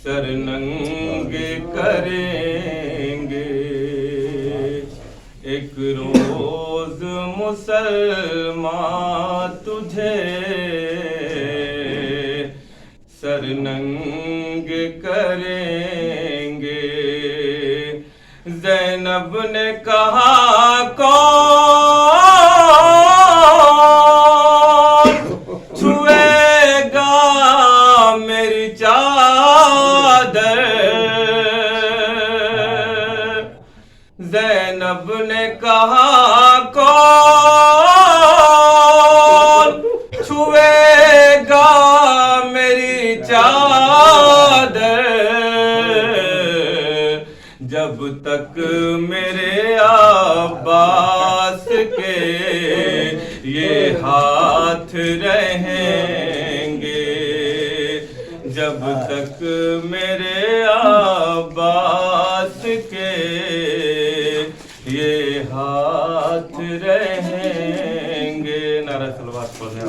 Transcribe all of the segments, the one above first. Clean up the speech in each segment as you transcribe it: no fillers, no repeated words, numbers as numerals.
سرننگ کریں گے ایک روز مسلمان تجھے سرننگ کریں گے۔ زینب نے کہا کون چھوئے گا میری چادر؟ زینب نے کہا کون چھوئے گا میری چادر؟ جب تک میرے عباس کے یہ ہاتھ رہیں گے، جب تک میرے عباس کے یہ ہاتھ رہیں گے۔ نعرہ صلوات پڑھیں۔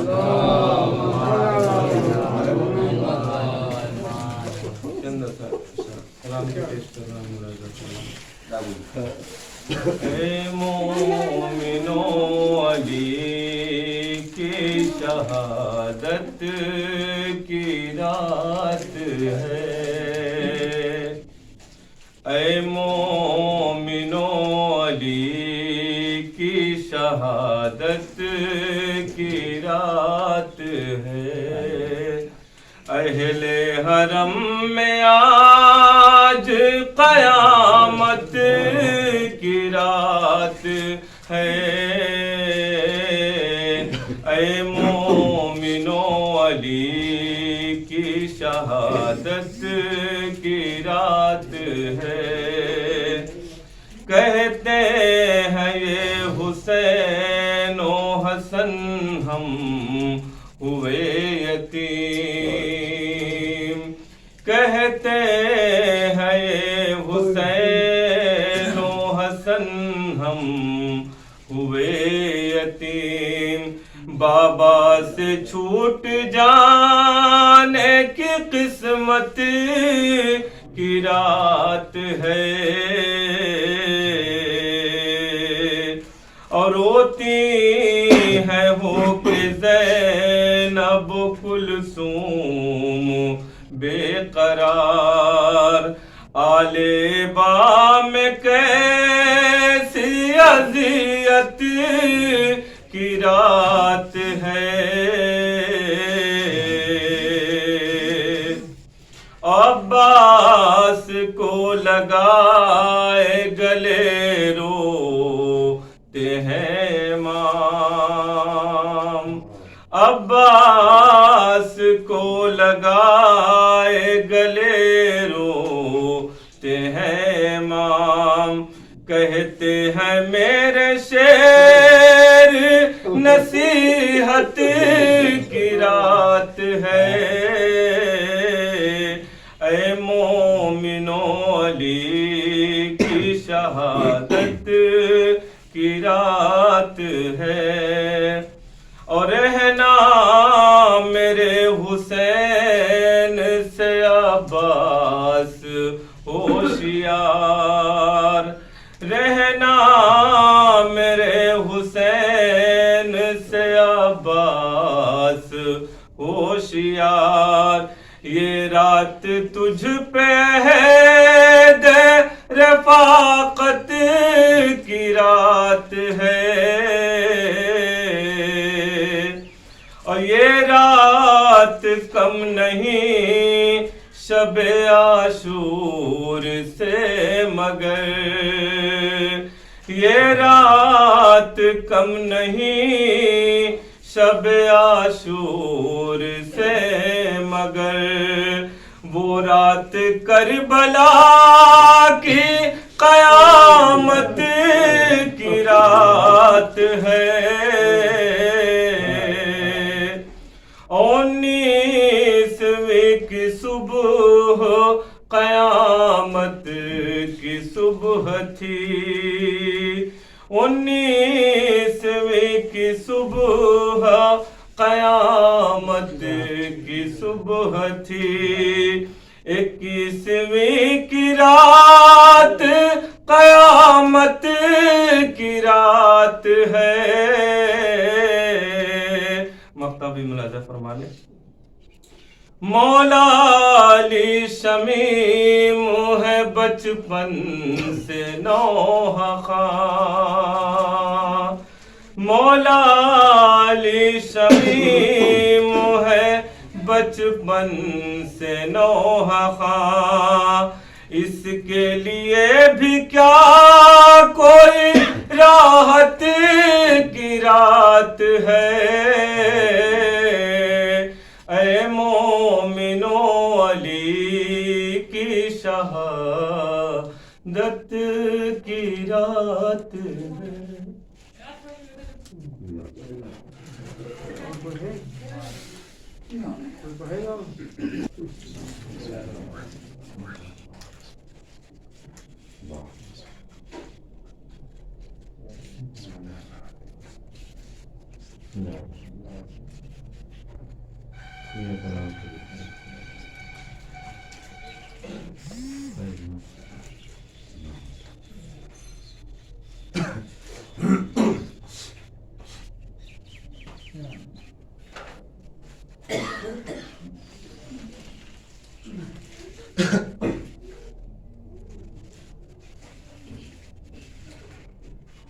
اے مومنو علی کی شہادت کی رات ہے، اے مومنو علی کی شہادت کی رات ہے۔ اہل حرم میں آج قیامت کی رات ہے، اے مومنو علی کی شہادت کی رات ہے۔ کہتے ہیں یہ حسین و حسن ہم ہوئے یتیم، کہتے ہیں یہ حسین و حسن ہم ہوئے یتیم۔ بابا سے چھوٹ جانے کی قسمت کی رات ہے، اور روتی ہے ہو کہ زینب کلثوم بے قرار۔ آل با میں کیسی اذیت کی رات ہے، عباس کو لگائے گلے روتے ہیں امام، عباس کو لگائے گلے روتے ہیں امام۔ کہتے ہیں میرے شیر نصیحت کی رات ہے، اے مومنو علی کی شہادت کی رات ہے۔ اور رہنا میرے حسین سے عباس ہوشیار، رہنا میرے حسین سے عباس ہوشیار۔ یہ رات تجھ پہ عہد رفاقت کی رات ہے، اور یہ رات کم نہیں شب عاشور سے مگر، یہ رات کم نہیں شب عاشور سے مگر، وہ رات کربلا کی قیامت کی رات ہے، 19ویں کی صبح قیامت کی صبح تھی، 19ویں کی صبح قیامت کی صبح تھی، 21ویں کی رات قیامت کی رات ہے. مقطع بھی ملاحظہ فرما لیں. مولا علی شمیم ہے بچپن سے نوحہ خواں، مولا علی شمیم ہے بچپن سے نوحہ خواں. اس کے لیے بھی کیا کوئی راحت کی رات ہے. اے مومنو علی کی شہادت کی رات ہے.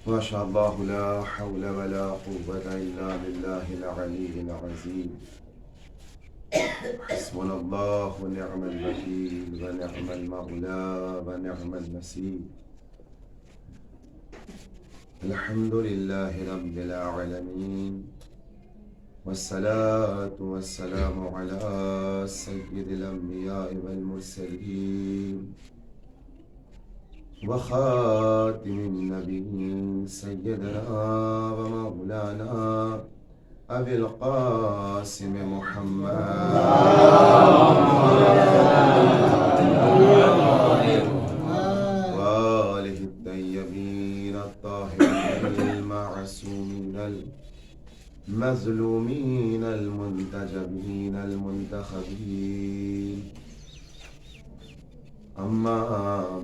ماشاء اللہ لا حول ولا قوة الا باللہ العلی العظیم. حسبنا اللہ ونعم الوکیل ونعم المولا ونعم النصیر. الحمد للہ رب العالمین والصلاة والسلام على سید الانبیاء والمرسلین وخاتم النبیین سیدنا ومولانا ابی القاسم محمد وآلہ الطیبین الطاہرین المعصومین المظلومین المنتجبین المنتخبین. اما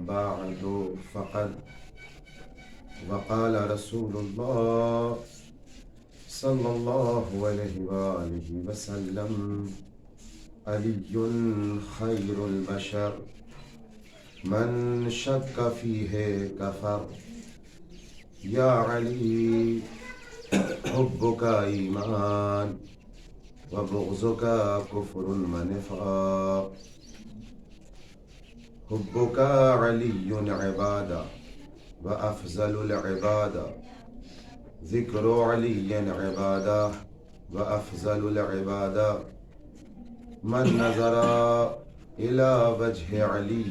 بعد فقد وقال رسول اللہ صلی اللہ علیہ وآلہ وسلم علی خیر البشر من شک فیہ کفر. یا علی حبک ایمان وبغضک کفر ونفاق. حبک علی عبادہ وافضل العبادہ، ذکر علی عبادہ وافضل العبادہ. من نظر الى وجہ علی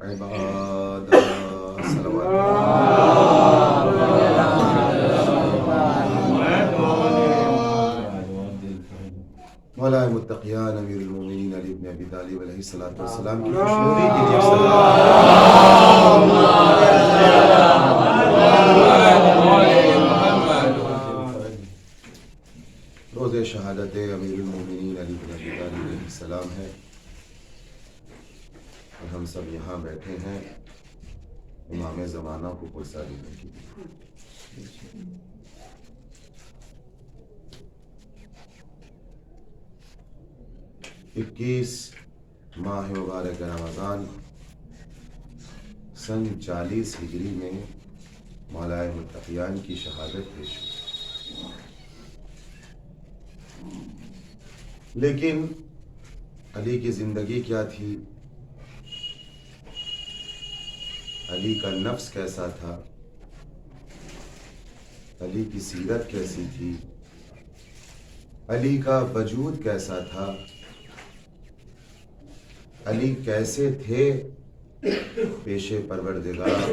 عبادہ. مولا متقیان امیر المومنین علی بن ابی طالب علیہ الصلوۃ والسلام کی خوشنودی کے لیے روز شہادت امیر المومنین علی بن ابی طالب علیہ السلام ہے اور ہم سب یہاں بیٹھے ہیں امام زمانہ کو پرسا دینے کی. اکیس ماہ مبارک رمضان سن 40 ہجری میں مولا متقیان کی شہادت پیش ہوئی. لیکن علی کی زندگی کیا تھی، علی کا نفس کیسا تھا، علی کی سیرت کیسی تھی، علی کا وجود کیسا تھا، علی کیسے تھے پیش پروردگار،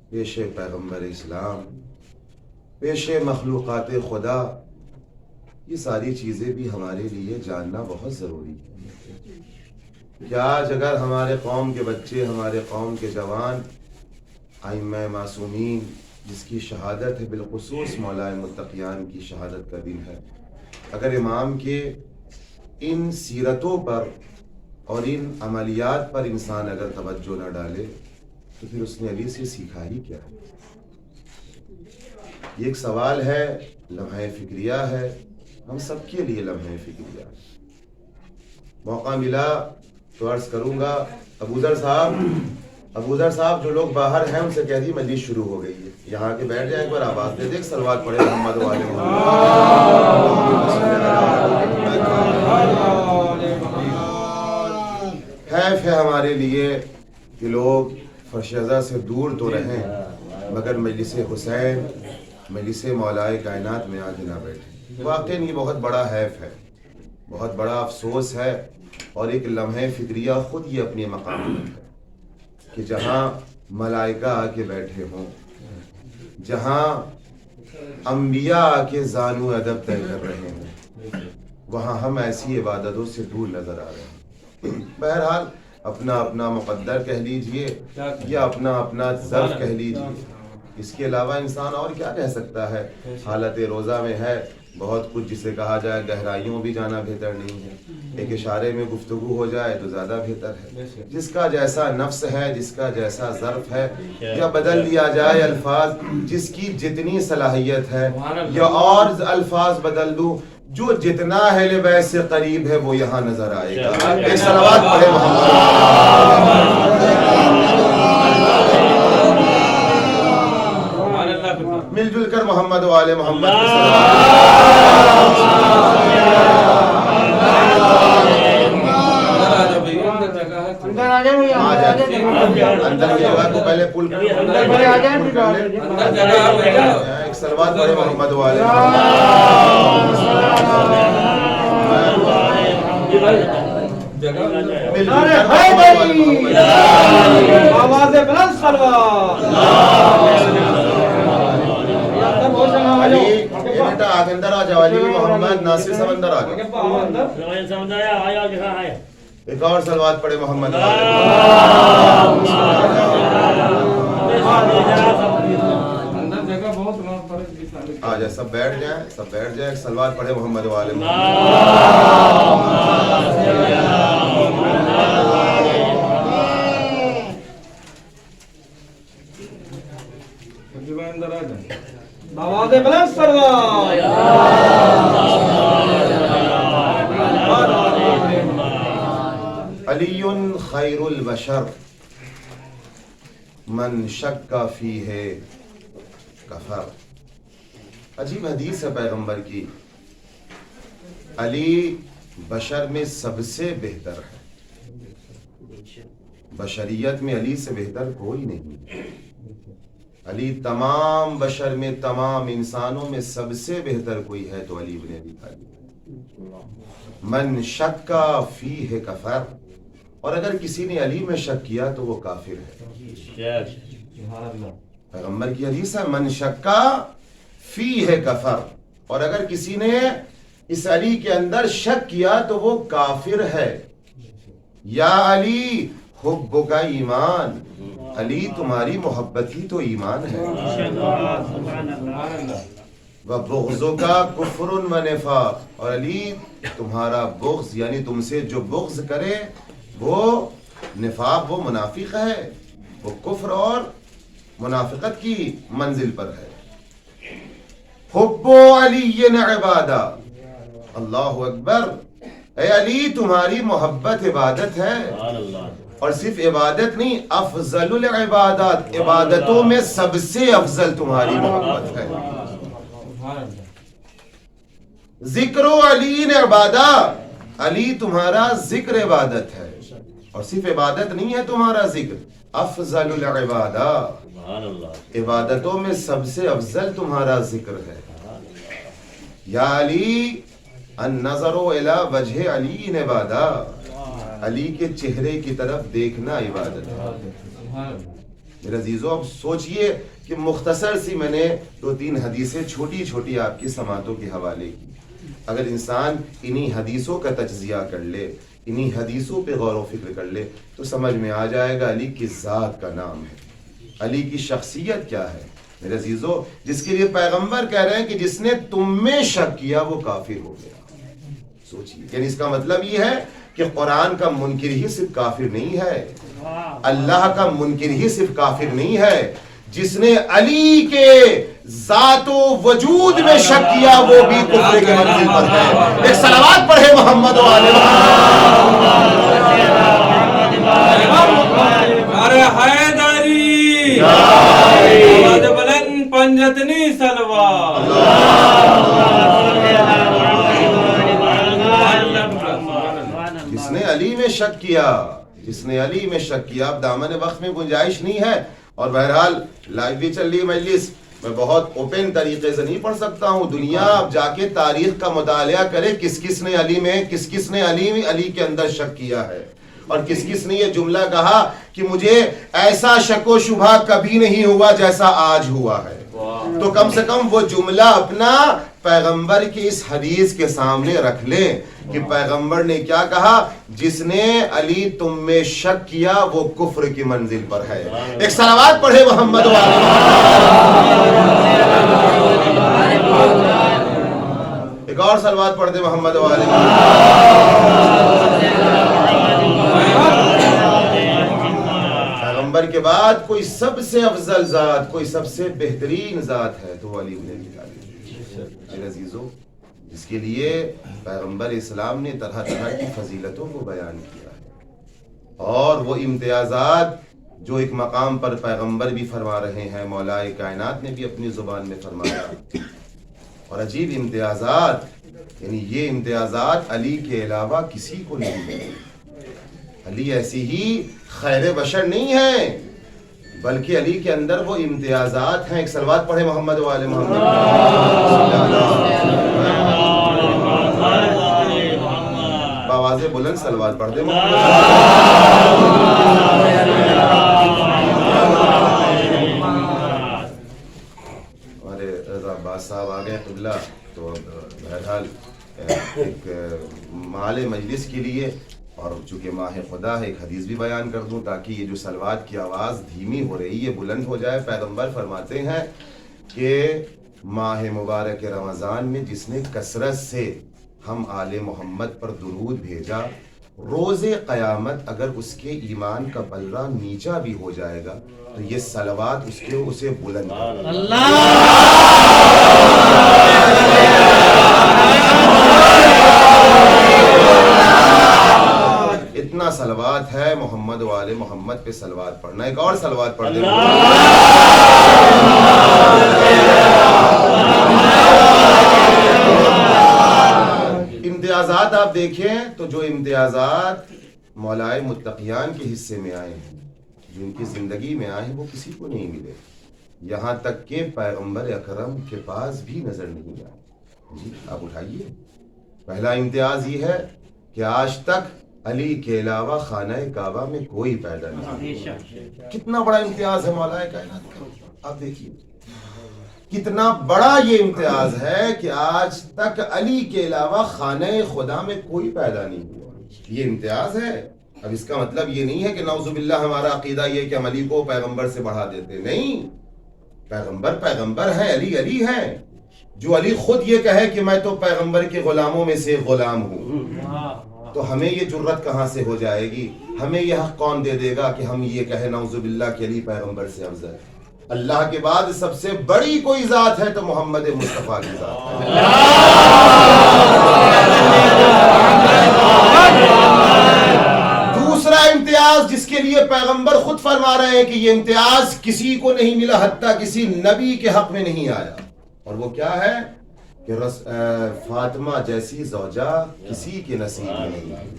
پیش پیغمبر اسلام، پیش مخلوقات خدا، یہ ساری چیزیں بھی ہمارے لیے جاننا بہت ضروری ہے کہ آج اگر ہمارے قوم کے بچے، ہمارے قوم کے جوان، ائمہ معصومین جس کی شہادت ہے، بالخصوص مولا متقیان کی شہادت کا دن ہے، اگر امام کے ان سیرتوں پر اور ان عملیات پر انسان اگر توجہ نہ ڈالے تو پھر اس نے علی سے سیکھا ہی کیا ہے؟ یہ ایک سوال ہے، لمحہ فکریہ ہے، ہم سب کے لیے لمحہ فکریہ ہے۔ موقع ملا تو عرض کروں گا، ابوذر صاحب جو لوگ باہر ہیں ان سے کہہ دی مجلس شروع ہو گئی ہے، یہاں کے بیٹھ جائیں، ایک بار آواز دے دے، ایک صلوات پڑھے محمد والے حیف ہے ہمارے لیے کہ لوگ فرش ازا سے دور تو رہیں مگر مجلس حسین، مجلس مولائے کائنات میں آج نہ بیٹھیں۔ واقعی یہ بہت بڑا حیف ہے، بہت بڑا افسوس ہے، اور ایک لمحہ فکریہ خود یہ اپنے مقام پر ہے کہ جہاں ملائکہ آ کے بیٹھے ہوں، جہاں انبیاء آ کے زانو ادب طے کر رہے ہیں، وہاں ہم ایسی عبادتوں سے دور نظر آ رہے ہیں۔ بہرحال اپنا اپنا مقدر کہہ لیجئے یا اپنا اپنا ظرف کہہ لیجئے، اس کے علاوہ انسان اور کیا کہہ سکتا ہے؟ حالت روزہ میں ہے، بہت کچھ جسے کہا جائے گہرائیوں بھی جانا بہتر نہیں ہے، ایک اشارے میں گفتگو ہو جائے تو زیادہ بہتر ہے۔ جس کا جیسا نفس ہے، جس کا جیسا ظرف ہے، یا بدل دیا جائے الفاظ جس کی جتنی صلاحیت ہے، یا اور الفاظ بدل دوں جو جتنا اہل بیت سے قریب ہے وہ یہاں نظر آئے گا۔ ایک صلوات پڑھے مل جل کر محمد و آل محمد کی اندر کی جگہ کو پہلے پل کر ایک صلوات پڑھے محمد و آل آواز بلند صلوات۔ علی یہ بیٹا آگے اندر آ جاؤ، علی محمد ناصر صاحب اندر آ جاؤ، ایک اور صلوات پڑھے محمد آ جائے، سب بیٹھ جائیں، ایک صلوات پڑھے محمد والے آواز بلند صلوات۔ علی خیر البشر من شک فیہ کفر۔ عجیب حدیث ہے پیغمبر کی، علی بشر میں سب سے بہتر ہے، بشریت میں علی سے بہتر کوئی نہیں۔ علی تمام بشر میں، تمام انسانوں میں سب سے بہتر کوئی ہے تو علی بن ابی طالب۔ من شک فیہ کفر، اور اگر کسی نے علی میں شک کیا تو وہ کافر ہے۔ پیغمبر کی حدیث ہے من شک فیہ کفر، اور اگر کسی نے اس علی کے اندر شک کیا تو وہ کافر ہے۔ یا علی حبک ایمان، علی تمہاری محبت ہی تو ایمان ہے۔ وَبُغْضُكَ كُفْرٌ وَنِفَاقٌ، اور علی تمہارا بغض یعنی تم سے جو بغض کرے وہ نفاق، وہ منافق ہے، وہ کفر اور منافقت کی منزل پر ہے۔ حب علی عبادہ، اللہ اکبر، اے علی تمہاری محبت عبادت ہے، اور صرف عبادت نہیں، افضل العبادات، عبادتوں میں سب سے افضل تمہاری محبت ہے۔ ذکر علی عبادہ، علی تمہارا ذکر عبادت ہے، اور صرف عبادت نہیں ہے تمہارا ذکر، افضل العبادہ، عبادتوں میں سب سے افضل تمہارا ذکر ہے۔ یا علی النظر الی وجہ علی عبادہ، علی کے چہرے کی طرف دیکھنا عبادت ہے۔ میرے عزیزو اب سوچئے کہ مختصر سی میں نے 2-3 حدیثیں چھوٹی چھوٹی آپ کی سماعتوں کے حوالے کی، اگر انسان انہی حدیثوں کا تجزیہ کر لے، انہی حدیثوں پہ غور و فکر کر لے تو سمجھ میں آ جائے گا علی کس ذات کا نام ہے، علی کی شخصیت کیا ہے۔ میرے عزیزو جس کے لیے پیغمبر کہہ رہے ہیں کہ جس نے تم میں شک کیا وہ کافر ہو گیا۔ سوچیے، یعنی اس کا مطلب یہ ہے کہ قرآن کا منکر ہی صرف کافر نہیں ہے، اللہ کا منکر ہی صرف کافر نہیں ہے، جس نے علی کے ذات و وجود میں شک کیا وہ بھی کفر کے منزل پر ہے۔ ایک صلوات پڑھے محمد و آل ارے حیدری آواز بلند پنجتنی سلوات جس نے علی میں شک کیا، جس نے علی میں شک کیا۔ اب دامن وقت میں گنجائش نہیں ہے، اور بہرحال لائیو بھی چل رہی ہے مجلس، میں بہت اوپن طریقے سے نہیں پڑھ سکتا ہوں۔ دنیا اب جا کے تاریخ کا مطالعہ کرے، کس کس نے علی میں، کس کس نے علی کے اندر شک کیا ہے، اور کس کس نے یہ جملہ کہا کہ مجھے ایسا شک و شبہ کبھی نہیں ہوا جیسا آج ہوا ہے۔ تو کم سے کم وہ جملہ اپنا پیغمبر کی اس حدیث کے سامنے رکھ لیں کہ پیغمبر نے کیا کہا، جس نے علی تم میں شک کیا وہ کفر کی منزل پر ہے۔ ایک صلوات پڑھے محمد و آل محمد۔ ایک اور صلوات پڑھ دے محمد و آل محمد۔ پیغمبر کے بعد کوئی سب سے افضل ذات، کوئی سب سے بہترین ذات ہے تو علی بن ابی طالب۔ میرے عزیزو، اس کے لیے پیغمبر اسلام نے طرح طرح کی فضیلتوں کو بیان کیا ہے، اور وہ امتیازات جو ایک مقام پر پیغمبر بھی فرما رہے ہیں، مولا کائنات نے بھی اپنی زبان میں فرمایا، اور عجیب امتیازات، یعنی یہ امتیازات علی کے علاوہ کسی کو نہیں ملے۔ علی ایسی ہی خیر بشر نہیں ہے، بلکہ علی کے اندر وہ امتیازات ہیں۔ ایک صلوات پڑھے محمد و آل محمد۔ بآواز بلند صلوات پڑھ دے محمد۔ ہمارے رضا عباس صاحب آ گئے قبلہ، تو بہرحال ایک مال مجلس کے لیے، اور چونکہ ماہ خدا ہے، ایک حدیث بھی بیان کر دوں تاکہ یہ جو صلوات کی آواز دھیمی ہو رہی ہے بلند ہو جائے۔ پیغمبر فرماتے ہیں کہ ماہ مبارک رمضان میں جس نے کثرت سے ہم آل محمد پر درود بھیجا، روز قیامت اگر اس کے ایمان کا پلہ نیچا بھی ہو جائے گا تو یہ صلوات اسے بلند کر اتنا صلوات ہے محمد و آل محمد پہ صلوات پڑھنا۔ ایک اور صلوات پڑھ دیں۔ امتیازات آپ دیکھیں تو جو امتیازات مولائے متقیان کے حصے میں آئے ہیں، جو ان کی زندگی میں آئے ہیں، وہ کسی کو نہیں ملے، یہاں تک کہ پیغمبر اکرم کے پاس بھی نظر نہیں آئے۔ جی آپ اٹھائیے۔ پہلا امتیاز یہ ہے کہ آج تک علی کے علاوہ خانہ کعبہ میں کوئی پیدا نہیں۔ کتنا بڑا امتیاز ہے مولا کائنات کا، آپ دیکھیے کتنا بڑا یہ امتیاز ہے کہ آج تک علی کے علاوہ خانہ خدا میں کوئی پیدا نہیں ہوا۔ یہ امتیاز ہے۔ اب اس کا مطلب یہ نہیں ہے کہ نعوذ باللہ ہمارا عقیدہ یہ کہ ہم علی کو پیغمبر سے بڑھا دیتے، نہیں، پیغمبر پیغمبر ہے، علی علی ہے۔ جو علی خود یہ کہے کہ میں تو پیغمبر کے غلاموں میں سے غلام ہوں، تو ہمیں یہ جرت کہاں سے ہو جائے گی؟ ہمیں یہ حق کون دے دے گا کہ ہم یہ کہیں نعوذ باللہ کہ علی پیغمبر سے افضل ہے؟ اللہ کے بعد سب سے بڑی کوئی ذات ہے تو محمد مصطفیٰ کی ذات ہے۔ دوسرا امتیاز جس کے لیے پیغمبر خود فرما رہے ہیں کہ یہ امتیاز کسی کو نہیں ملا، حتیٰ کسی نبی کے حق میں نہیں آیا، اور وہ کیا ہے کہ فاطمہ جیسی زوجہ کسی کے نصیب میں نہیں آئی۔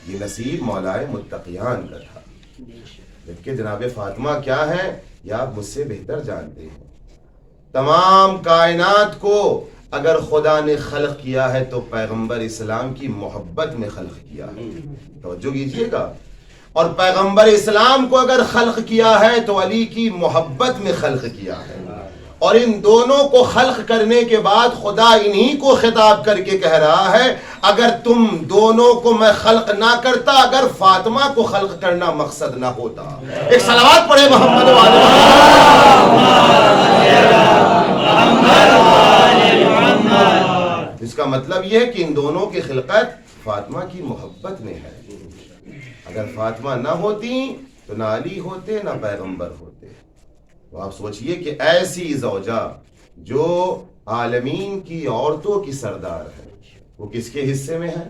یہ نصیب مولائے متقیان کا تھا، جبکہ جناب فاطمہ کیا ہے یہ آپ مجھ سے بہتر جانتے ہیں۔ تمام کائنات کو اگر خدا نے خلق کیا ہے تو پیغمبر اسلام کی محبت میں خلق کیا ہے، توجہ کیجئے گا، اور پیغمبر اسلام کو اگر خلق کیا ہے تو علی کی محبت میں خلق کیا ہے، اور ان دونوں کو خلق کرنے کے بعد خدا انہی کو خطاب کر کے کہہ رہا ہے اگر تم دونوں کو میں خلق نہ کرتا، اگر فاطمہ کو خلق کرنا مقصد نہ ہوتا۔ ایک صلوات پڑھے محمد و آل محمد۔ اس کا مطلب یہ ہے کہ ان دونوں کی خلقت فاطمہ کی محبت میں ہے. اگر فاطمہ نہ ہوتی تو نہ علی ہوتے نہ پیغمبر ہوتے. تو آپ سوچئے کہ ایسی زوجہ جو عالمین کی عورتوں کی سردار ہے وہ کس کے حصے میں ہے,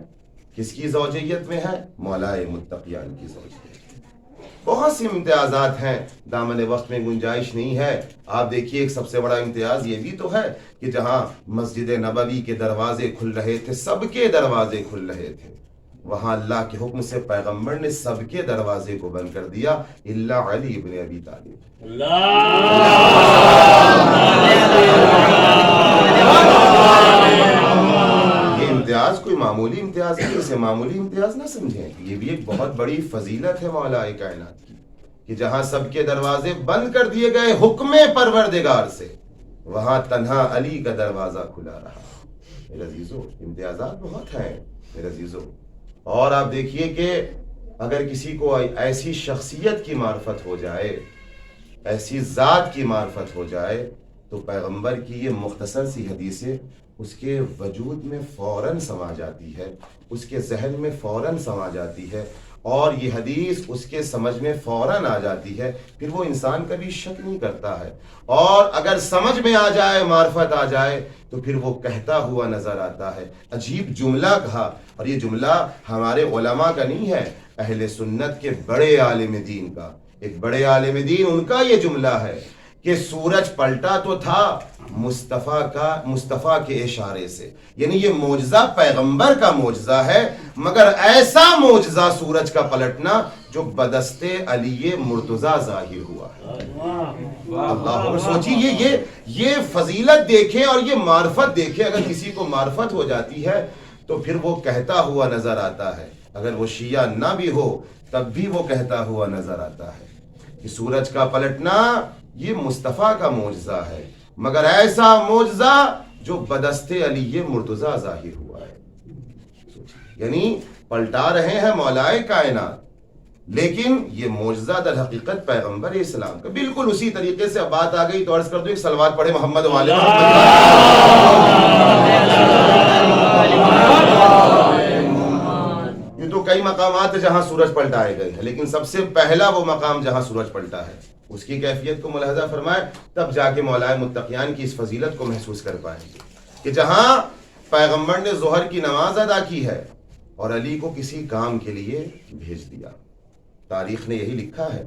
کس کی زوجیت میں ہے؟ مولائے متقیان کی زوجیت. بہت سی امتیازات ہیں, دامن وقت میں گنجائش نہیں ہے. آپ دیکھیے ایک سب سے بڑا امتیاز یہ بھی تو ہے کہ جہاں مسجد نبوی کے دروازے کھل رہے تھے, سب کے دروازے کھل رہے تھے, وہاں اللہ کے حکم سے پیغمبر نے سب کے دروازے کو بند کر دیا الا علی ابن ابی طالب. یہ امتیاز کوئی معمولی امتیاز نہیں, اسے معمولی امتیاز نہ سمجھیں. یہ بھی ایک بہت بڑی فضیلت ہے مولا کائنات کی کہ جہاں سب کے دروازے بند کر دیے گئے حکم پروردگار سے, وہاں تنہا علی کا دروازہ کھلا رہا. میرے عزیزو, امتیازات بہت ہیں میرے عزیزو. اور آپ دیکھیے کہ اگر کسی کو ایسی شخصیت کی معرفت ہو جائے, ایسی ذات کی معرفت ہو جائے, تو پیغمبر کی یہ مختصر سی حدیثیں اس کے وجود میں فوراً سما جاتی ہے, اس کے ذہن میں فوراً سما جاتی ہے, اور یہ حدیث اس کے سمجھ میں فوراً آ جاتی ہے. پھر وہ انسان کبھی شک نہیں کرتا ہے, اور اگر سمجھ میں آ جائے, معرفت آ جائے, تو پھر وہ کہتا ہوا نظر آتا ہے. عجیب جملہ کہا, اور یہ جملہ ہمارے علماء کا نہیں ہے, اہل سنت کے بڑے عالم دین کا, ایک بڑے عالم دین ان کا یہ جملہ ہے کہ سورج پلٹا تو تھا مصطفیٰ کے اشارے سے. یعنی یہ معجزہ پیغمبر کا معجزہ ہے, مگر ایسا معجزہ سورج کا پلٹنا جو بدست علی مرتضیٰ ظاہر ہوا ہے. اللہ سوچیے, یہ فضیلت دیکھیں اور یہ معرفت دیکھیں. اگر کسی کو معرفت ہو جاتی ہے تو پھر وہ کہتا ہوا نظر آتا ہے, اگر وہ شیعہ نہ بھی ہو تب بھی وہ کہتا ہوا نظر آتا ہے کہ سورج کا پلٹنا یہ مصطفیٰ کا معجزہ ہے, مگر ایسا معجزہ جو بدست علی مرتضیٰ ظاہر ہوا ہے. یعنی پلٹا رہے ہیں مولائے کائنات, لیکن یہ معجزہ در حقیقت پیغمبر اسلام کا. بالکل اسی طریقے سے اب بات آ گئی تو عرض کر دوں, ایک صلوات پڑھے محمد والے یہ تو کئی مقامات جہاں سورج پلٹائے گئے ہیں, لیکن سب سے پہلا وہ مقام جہاں سورج پلٹا ہے, اس کی کیفیت کو ملاحظہ فرمائے, تب جا کے مولائے متقیان کی اس فضیلت کو محسوس کر پائیں گے کہ جہاں پیغمبر نے ظہر کی نماز ادا کی ہے اور علی کو کسی کام کے لیے بھیج دیا. تاریخ نے یہی لکھا ہے.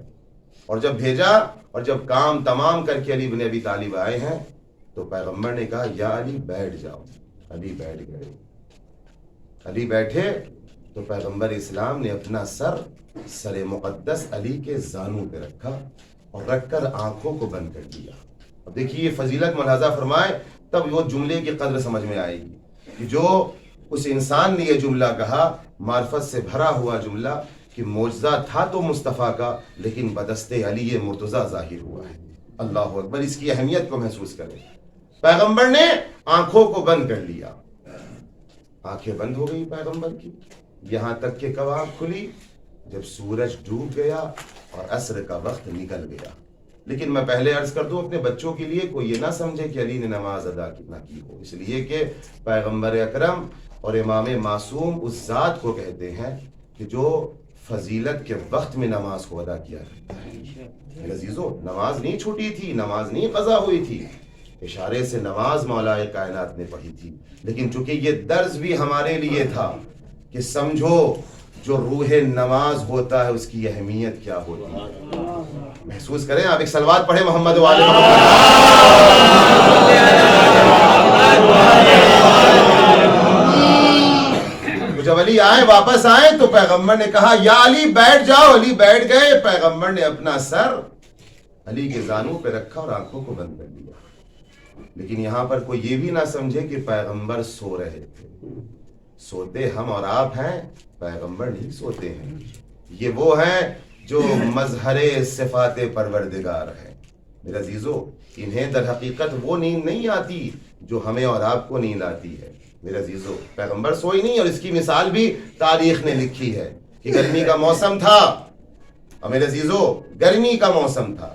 اور جب بھیجا اور جب کام تمام کر کے علی بن ابی طالب آئے ہیں تو پیغمبر نے کہا یا علی بیٹھ جاؤ. علی بیٹھ گئے. علی بیٹھے تو پیغمبر اسلام نے اپنا سر مقدس علی کے زانوں پہ رکھا اور رکھ کر آنکھوں کو بند کر دیا. اب دیکھیے یہ فضیلت ملاحظہ فرمائے, تب وہ جملے کی قدر سمجھ میں آئے گی کہ جو اس انسان نے یہ جملہ کہا, معرفت سے بھرا ہوا جملہ, کہ معجزہ تھا تو مصطفیٰ کا لیکن بدست علی مرتضیٰ ظاہر ہوا ہے. اللہ اکبر, اس کی اہمیت کو محسوس کریں. پیغمبر نے آنکھوں کو بند کر لیا, آنکھیں بند ہو گئی پیغمبر کی, یہاں تک کہ کب آنکھ کھلی جب سورج ڈوب گیا اور عصر کا وقت نکل گیا. لیکن میں پہلے عرض کر دوں اپنے بچوں کے لیے, کوئی یہ نہ سمجھے کہ علی نے نماز ادا نہ کی ہو, اس لیے کہ پیغمبر اکرم اور امام معصوم اس ذات کو کہتے ہیں کہ جو فضیلت کے وقت میں نماز کو ادا کیا کرتا ہے. میرے عزیزو, نماز نہیں چھوٹی تھی, نماز نہیں قضا ہوئی تھی, اشارے سے نماز مولا کائنات نے پڑھی تھی. لیکن چونکہ یہ درس بھی ہمارے لیے تھا کہ سمجھو جو روح نماز ہوتا ہے اس کی اہمیت کیا ہوتی ہے. محسوس کریں آپ, ایک صلوات پڑھیں محمد والے جب علی آئے واپس آئے تو پیغمبر نے کہا یا علی بیٹھ جاؤ. علی بیٹھ گئے. پیغمبر نے اپنا سر علی کے زانوں پہ رکھا اور آنکھوں کو بند کر دیا. لیکن یہاں پر کوئی یہ بھی نہ سمجھے کہ پیغمبر سو رہے تھے. سوتے ہم اور آپ ہیں, پیغمبر نہیں سوتے ہیں. یہ وہ ہیں جو مظہر صفات پروردگار ہیں. میرے عزیزو, انہیں در حقیقت وہ نیند نہیں آتی جو ہمیں اور آپ کو نیند آتی ہے. میرے عزیزو, پیغمبر سوئی نہیں, اور اس کی مثال بھی تاریخ نے لکھی ہے کہ گرمی کا موسم تھا, اور میرے عزیزو گرمی کا موسم تھا,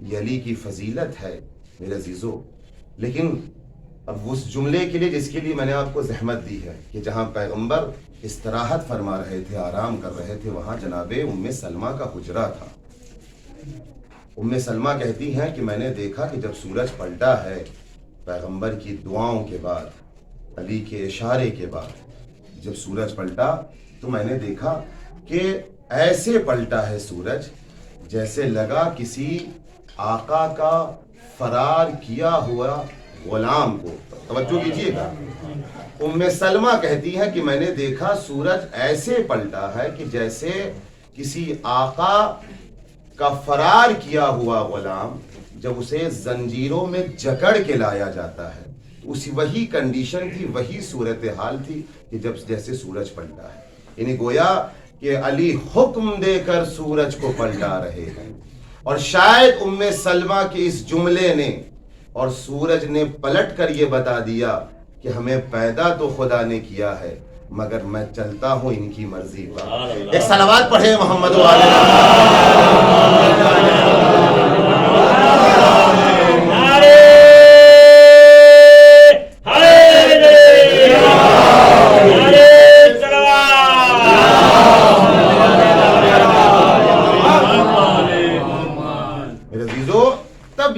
یہ علی کی فضیلت ہے میرے عزیزو. لیکن اب اس جملے کے لیے جس کے لیے میں نے آپ کو زحمت دی ہے کہ جہاں پیغمبر استراحت فرما رہے تھے، آرام کر رہے تھے، وہاں جناب ام سلمہ کا حجرہ تھا. ام سلمہ کہتی ہیں کہ میں نے دیکھا کہ جب سورج پلٹا ہے پیغمبر کی دعاؤں کے بعد، علی کے اشارے کے بعد جب سورج پلٹا تو میں نے دیکھا کہ ایسے پلٹا ہے سورج جیسے لگا کسی آقا کا فرار کیا ہوا غلام کو. توجہ کیجیے گا. ام سلمہ کہتی ہے کہ میں نے دیکھا سورج ایسے پلٹا ہے کہ جیسے کسی آقا کا فرار کیا ہوا غلام جب اسے زنجیروں میں جکڑ کے لایا جاتا ہے. اسی وہی کنڈیشن تھی، وہی صورتحال تھی کہ جب جیسے سورج پلٹا ہے. یعنی گویا کہ علی حکم دے کر سورج کو پلٹا رہے ہیں. اور شاید ام سلمہ کے اس جملے نے اور سورج نے پلٹ کر یہ بتا دیا کہ ہمیں پیدا تو خدا نے کیا ہے مگر میں چلتا ہوں ان کی مرضی پر. ایک صلوات پڑھے محمد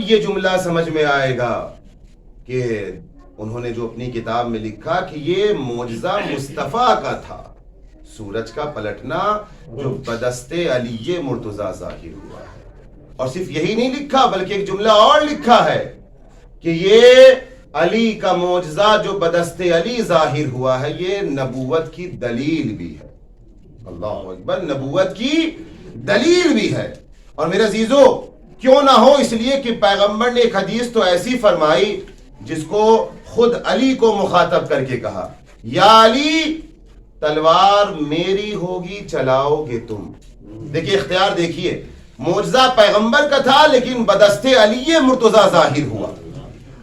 یہ جملہ سمجھ میں آئے گا کہ انہوں نے جو اپنی کتاب میں لکھا کہ یہ معجزہ مصطفیٰ کا تھا، سورج کا پلٹنا جو بدست علی مرتضیٰ ظاہر ہوا ہے. اور صرف یہی نہیں لکھا بلکہ ایک جملہ اور لکھا ہے کہ یہ علی کا معجزہ جو بدست علی ظاہر ہوا ہے یہ نبوت کی دلیل بھی ہے. اللہ اکبر، نبوت کی دلیل بھی ہے. اور میرے عزیزو کیوں نہ ہو، اس لیے کہ پیغمبر نے ایک حدیث تو ایسی فرمائی جس کو خود علی کو مخاطب کر کے کہا، یا علی تلوار میری ہوگی چلاؤ گے تم. دیکھیے اختیار، دیکھیے معجزہ پیغمبر کا تھا لیکن بدست علی مرتضیٰ ظاہر ہوا.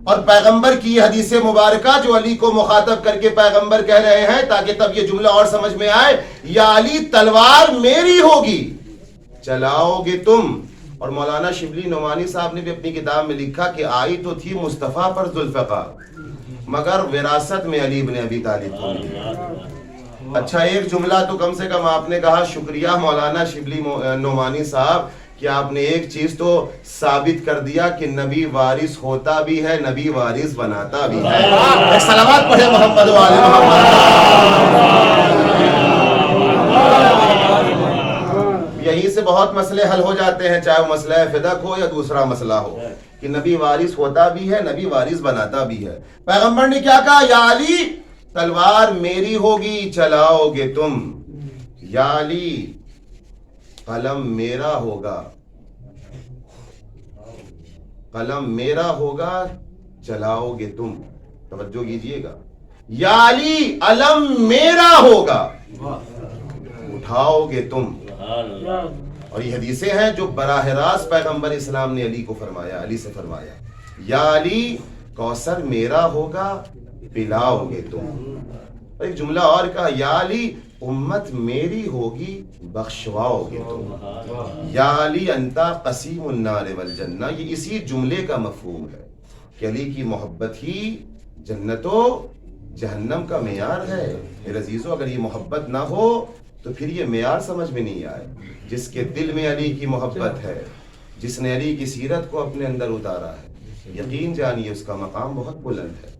اور پیغمبر کی یہ حدیث مبارکہ جو علی کو مخاطب کر کے پیغمبر کہہ رہے ہیں تاکہ تب یہ جملہ اور سمجھ میں آئے، یا علی تلوار میری ہوگی چلاؤ گے تم. اور مولانا شبلی نعمانی صاحب نے بھی اپنی کتاب میں لکھا کہ آئی تو تھی مصطفیٰ پر ذوالفقار مگر وراثت میں علی بن ابی طالب کو ملی. اچھا ایک جملہ تو کم سے کم آپ نے کہا. شکریہ مولانا شبلی نعمانی صاحب کہ آپ نے ایک چیز تو ثابت کر دیا کہ نبی وارث ہوتا بھی ہے، نبی وارث بناتا بھی ہے. ایک صلوات پڑھے محمد و آل محمد. یہیں سے بہت مسئلے حل ہو جاتے ہیں، چاہے وہ مسئلہ فدق ہو یا دوسرا مسئلہ ہو، کہ نبی وارث ہوتا بھی ہے، نبی وارث بناتا بھی ہے. پیغمبر نے کیا کہا؟ یا علی تلوار میری ہوگی چلاؤ گے تم. یا علی قلم میرا ہوگا، قلم میرا ہوگا چلاؤ گے تم. توجہ کیجئے گا. یا علی علم میرا ہوگا اٹھاؤ گے تم. اور یہ حدیثیں ہیں جو براہ راست پیغمبر اسلام نے علی کو فرمایا، علی سے فرمایا یا علی کوثر میرا ہوگا پلاؤ گے تم. اور ایک جملہ اور کہا، یا علی امت میری ہوگی بخشواؤ گے تم. یا علی انتا قسیم النار والجنہ. یہ اسی جملے کا مفہوم ہے کہ علی کی محبت ہی جنت و جہنم کا معیار ہے. میرے عزیزو اگر یہ محبت نہ ہو تو پھر یہ معیار سمجھ میں نہیں آئے. جس کے دل میں علی کی محبت ہے، جس نے علی کی سیرت کو اپنے اندر اتارا ہے، یقین جانیے اس کا مقام بہت بلند ہے.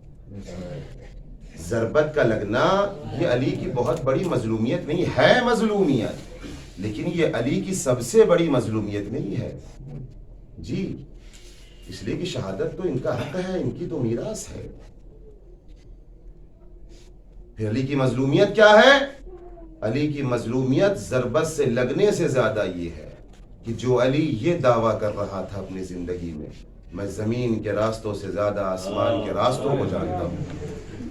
ضربت کا لگنا یہ علی کی بہت بڑی مظلومیت نہیں ہے، مظلومیت، لیکن یہ علی کی سب سے بڑی مظلومیت نہیں ہے جی. اس لیے کہ شہادت تو ان کا حق ہے، ان کی تو میراث ہے. پھر علی کی مظلومیت کیا ہے؟ علی کی مظلومیت ضربت سے لگنے سے زیادہ یہ ہے کہ جو علی یہ دعویٰ کر رہا تھا اپنی زندگی میں زمین کے راستوں سے زیادہ آسمان کے راستوں کو جانتا ہوں.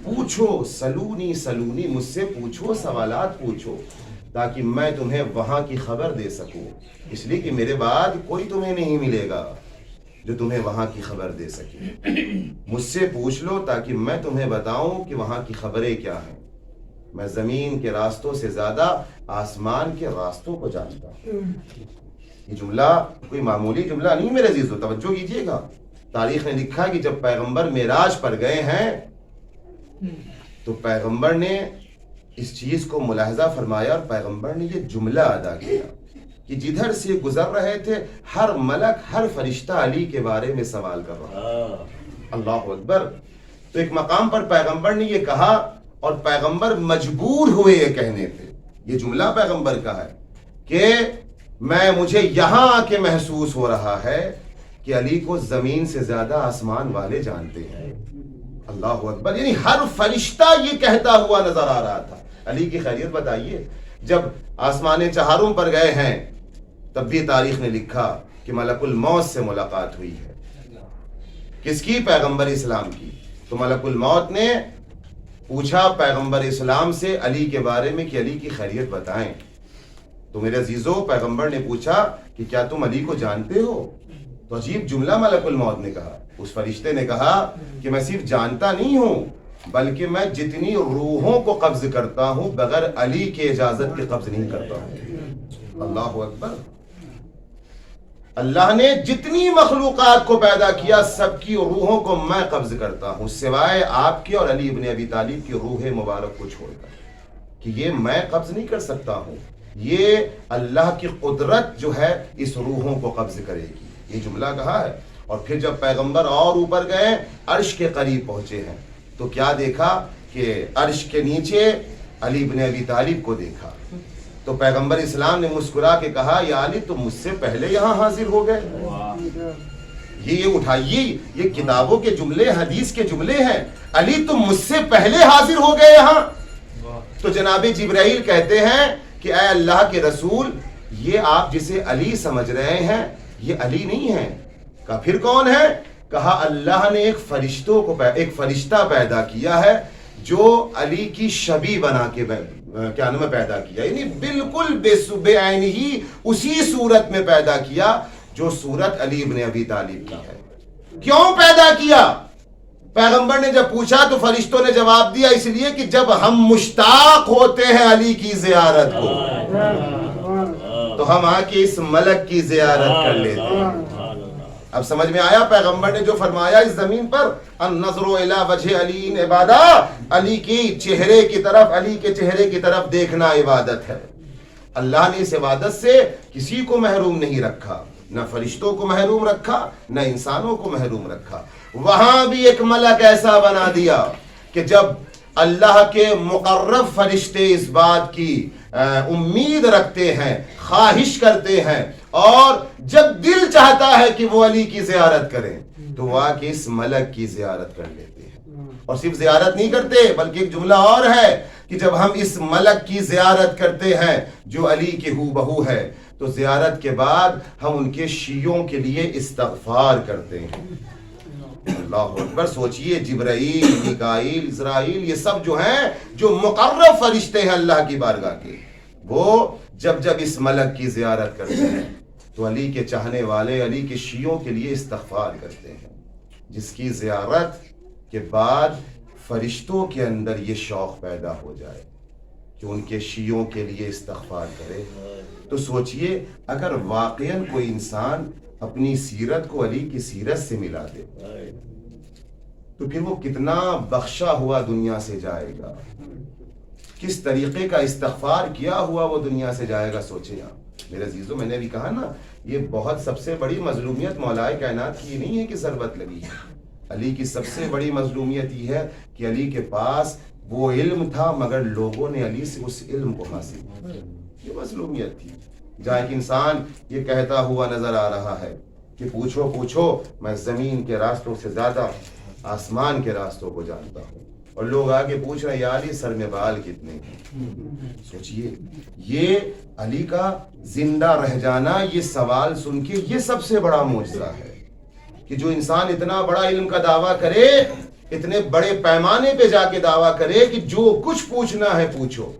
پوچھو سلونی سلونی، مجھ سے پوچھو، سوالات پوچھو تاکہ میں تمہیں وہاں کی خبر دے سکوں. اس لیے کہ میرے بعد کوئی تمہیں نہیں ملے گا جو تمہیں وہاں کی خبر دے سکے. مجھ سے پوچھ لو تاکہ میں تمہیں بتاؤں کہ وہاں کی خبریں کیا ہیں. میں زمین کے راستوں سے زیادہ آسمان کے راستوں کو جانتا ہوں. یہ جملہ کوئی معمولی جملہ نہیں میرے عزیزو، توجہ کیجئے گا۔ تاریخ نے لکھا کہ جب پیغمبر معراج پر گئے ہیں تو پیغمبر نے اس چیز کو ملاحظہ فرمایا اور پیغمبر نے یہ جملہ ادا کیا کہ جدھر سے گزر رہے تھے ہر ملک، ہر فرشتہ علی کے بارے میں سوال کر رہا۔ اللہ اکبر۔ تو ایک مقام پر پیغمبر نے یہ کہا اور پیغمبر مجبور ہوئے یہ کہنے پہ، یہ جملہ پیغمبر کا ہے کہ مجھے یہاں آ کے محسوس ہو رہا ہے کہ علی کو زمین سے زیادہ آسمان والے جانتے ہیں۔ اللہ اکبر۔ یعنی ہر فرشتہ یہ کہتا ہوا نظر آ رہا تھا علی کی خیریت بتائیے۔ جب آسمان چہاروں پر گئے ہیں تب بھی تاریخ نے لکھا کہ ملک الموت سے ملاقات ہوئی ہے۔ کس کی؟ پیغمبر اسلام کی۔ تو ملک الموت نے پوچھا پیغمبر اسلام سے علی کے بارے میں کہ علی کی خیریت بتائیں۔ تو میرے عزیزو پیغمبر نے پوچھا کہ کیا تم علی کو جانتے ہو؟ تو عجیب جملہ ملک الموت نے کہا، اس فرشتے نے کہا کہ میں صرف جانتا نہیں ہوں بلکہ میں جتنی روحوں کو قبض کرتا ہوں بغیر علی کے اجازت کے قبض نہیں کرتا ہوں۔ اللہ اکبر۔ اللہ نے جتنی مخلوقات کو پیدا کیا سب کی روحوں کو میں قبض کرتا ہوں سوائے آپ کے اور علی ابن ابی طالب کی روح مبارک کو چھوڑ کر، کہ یہ میں قبض نہیں کر سکتا ہوں، یہ اللہ کی قدرت جو ہے اس روحوں کو قبض کرے گی، یہ جملہ کہا ہے۔ اور پھر جب پیغمبر اور اوپر گئے عرش کے قریب پہنچے ہیں تو کیا دیکھا کہ عرش کے نیچے علی ابن ابی طالب کو دیکھا تو پیغمبر اسلام نے مسکرا کے کہا یا علی تم مجھ سے پہلے یہاں حاضر ہو گئے۔ یہ اٹھائیے، یہ کتابوں کے جملے، حدیث کے جملے ہیں، علی تم مجھ سے پہلے حاضر ہو گئے یہاں۔ تو جناب جبرائیل کہتے ہیں کہ اے اللہ کے رسول، یہ آپ جسے علی سمجھ رہے ہیں یہ علی نہیں ہے۔ کہا پھر کون ہے؟ کہا اللہ نے ایک فرشتہ پیدا کیا ہے جو علی کی شبیہ بنا کے کیا نام پیدا کیا، یعنی بالکل بے عین ہی اسی صورت میں پیدا کیا جو صورت علی ابن ابی طالب کی ہے۔ کیوں پیدا کیا؟ پیغمبر نے جب پوچھا تو فرشتوں نے جواب دیا اس لیے کہ جب ہم مشتاق ہوتے ہیں علی کی زیارت کو تو ہم آ کے اس ملک کی زیارت کر لیتے ہیں۔ اب سمجھ میں آیا پیغمبر نے جو فرمایا اس زمین پر النظر الی وجہ علی عبادہ، علی کی چہرے کی طرف، علی کے چہرے کی طرف دیکھنا عبادت ہے۔ اللہ نے اس عبادت سے کسی کو محروم نہیں رکھا، نہ فرشتوں کو محروم رکھا نہ انسانوں کو محروم رکھا۔ وہاں بھی ایک ملک ایسا بنا دیا کہ جب اللہ کے مقرب فرشتے اس بات کی امید رکھتے ہیں، خواہش کرتے ہیں اور جب دل چاہتا ہے کہ وہ علی کی زیارت کریں تو وہ آ کے اس ملک کی زیارت کر لیتے ہیں۔ اور صرف زیارت نہیں کرتے بلکہ ایک جملہ اور ہے کہ جب ہم اس ملک کی زیارت کرتے ہیں جو علی کے ہو بہو ہے تو زیارت کے بعد ہم ان کے شیعوں کے لیے استغفار کرتے ہیں۔ اللہ اکبر۔ سوچئے جبرائیل، میکائیل، اسرائیل، یہ سب جو ہیں جو مقرب فرشتے ہیں اللہ کی بارگاہ کے، وہ جب اس ملک کی زیارت کرتے ہیں تو علی کے چاہنے والے علی کے شیعوں کے لیے استغفار کرتے ہیں، جس کی زیارت کے بعد فرشتوں کے اندر یہ شوق پیدا ہو جائے کہ ان کے شیعوں کے لیے استغفار کرے۔ تو سوچئے اگر واقعاً کوئی انسان اپنی سیرت کو علی کی سیرت سے ملا دے تو پھر وہ کتنا بخشا ہوا دنیا سے جائے گا، کس طریقے کا استغفار کیا ہوا وہ دنیا سے جائے گا۔ سوچیں آپ میرے عزیزوں، میں نے بھی کہا نا یہ بہت سب سے بڑی مظلومیت مولا کائنات کی نہیں ہے کہ ضربت لگی ہے، علی کی سب سے بڑی مظلومیت یہ ہے کہ علی کے پاس وہ علم تھا مگر لوگوں نے علی سے اس علم کو حاصل کیا، یہ مظلومیت تھی۔ جہاں ایک انسان یہ کہتا ہوا نظر آ رہا ہے کہ پوچھو میں زمین کے راستوں سے زیادہ آسمان کے راستوں کو جانتا ہوں، اور لوگ آگے پوچھ رہے ہیں یا علی سر میں بال کتنے ہیں۔ سوچئے یہ علی کا زندہ رہ جانا، یہ سوال سن کے یہ سب سے بڑا معجزہ ہے کہ جو انسان اتنا بڑا علم کا دعویٰ کرے، اتنے بڑے پیمانے پہ جا کے دعویٰ کرے کہ جو کچھ پوچھنا ہے پوچھو،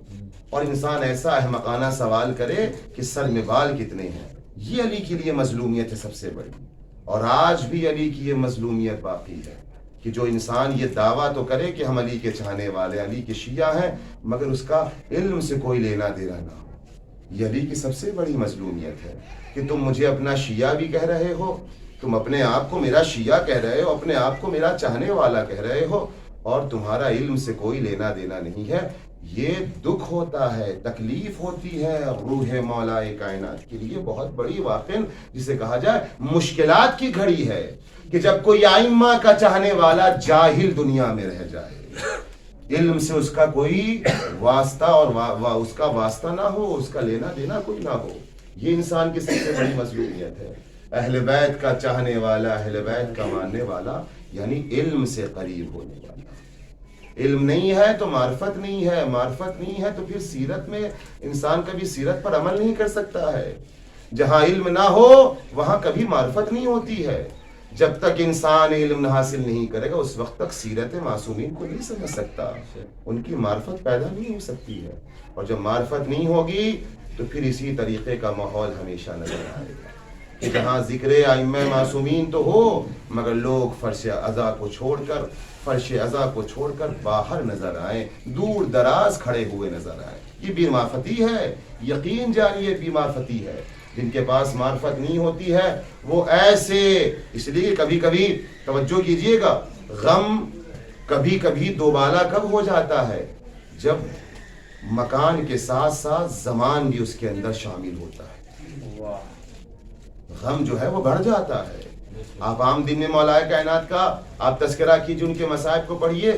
اور انسان ایسا احمقانہ سوال کرے کہ سر میں بال کتنے ہیں۔ یہ علی کے لیے مظلومیت ہے سب سے بڑی، اور آج بھی علی کی یہ مظلومیت باقی ہے کہ جو انسان یہ دعویٰ تو کرے کہ ہم علی کے چاہنے والے، علی کے شیعہ ہیں، مگر اس کا علم سے کوئی لینا دینا نہ ہو، یہ علی کی سب سے بڑی مظلومیت ہے کہ تم مجھے اپنا شیعہ بھی کہہ رہے ہو، تم اپنے آپ کو میرا شیعہ کہہ رہے ہو، اپنے آپ کو میرا چاہنے والا کہہ رہے ہو، اور تمہارا علم سے کوئی لینا دینا نہیں ہے۔ یہ دکھ ہوتا ہے، تکلیف ہوتی ہے روح مولا کائنات کے لیے، بہت بڑی واقعاً جسے کہا جائے مشکلات کی گھڑی ہے کہ جب کوئی ائمہ کا چاہنے والا جاہل دنیا میں رہ جائے، علم سے اس کا کوئی واسطہ اور اس کا واسطہ نہ ہو، اس کا لینا دینا کوئی نہ ہو، یہ انسان کی سب سے بڑی مظلومیت ہے۔ اہل بیت کا چاہنے والا، اہل بیت کا ماننے والا، یعنی علم سے قریب ہونے والا۔ علم نہیں ہے تو معرفت نہیں ہے، معرفت نہیں ہے تو پھر سیرت میں انسان کبھی سیرت پر عمل نہیں کر سکتا ہے۔ جہاں علم نہ ہو وہاں کبھی معرفت نہیں ہوتی ہے۔ جب تک انسان علم حاصل نہیں کرے گا اس وقت تک سیرت معصومین کو نہیں سمجھ سکتا، ان کی معرفت پیدا نہیں ہو سکتی ہے، اور جب معرفت نہیں ہوگی تو پھر اسی طریقے کا ماحول ہمیشہ نظر آئے گا کہ جہاں ذکر ائمہ معصومین تو ہو مگر لوگ فرش عزا کو چھوڑ کر باہر نظر آئیں، دور دراز کھڑے ہوئے نظر آئیں۔ یہ بیمارفتی ہے، یقین جانیے بیمارفتی ہے۔ جن کے پاس معرفت نہیں ہوتی ہے وہ ایسے، اس لیے کبھی کبھی توجہ کیجئے گا، غم کبھی کبھی دوبالا کب ہو جاتا ہے؟ جب مکان کے ساتھ ساتھ زمان بھی اس کے اندر شامل ہوتا ہے، غم جو ہے وہ بڑھ جاتا ہے۔ آپ عام دن میں مولا کائنات کا آپ تذکرہ کیجئے، ان کے مصائب کو پڑھیے،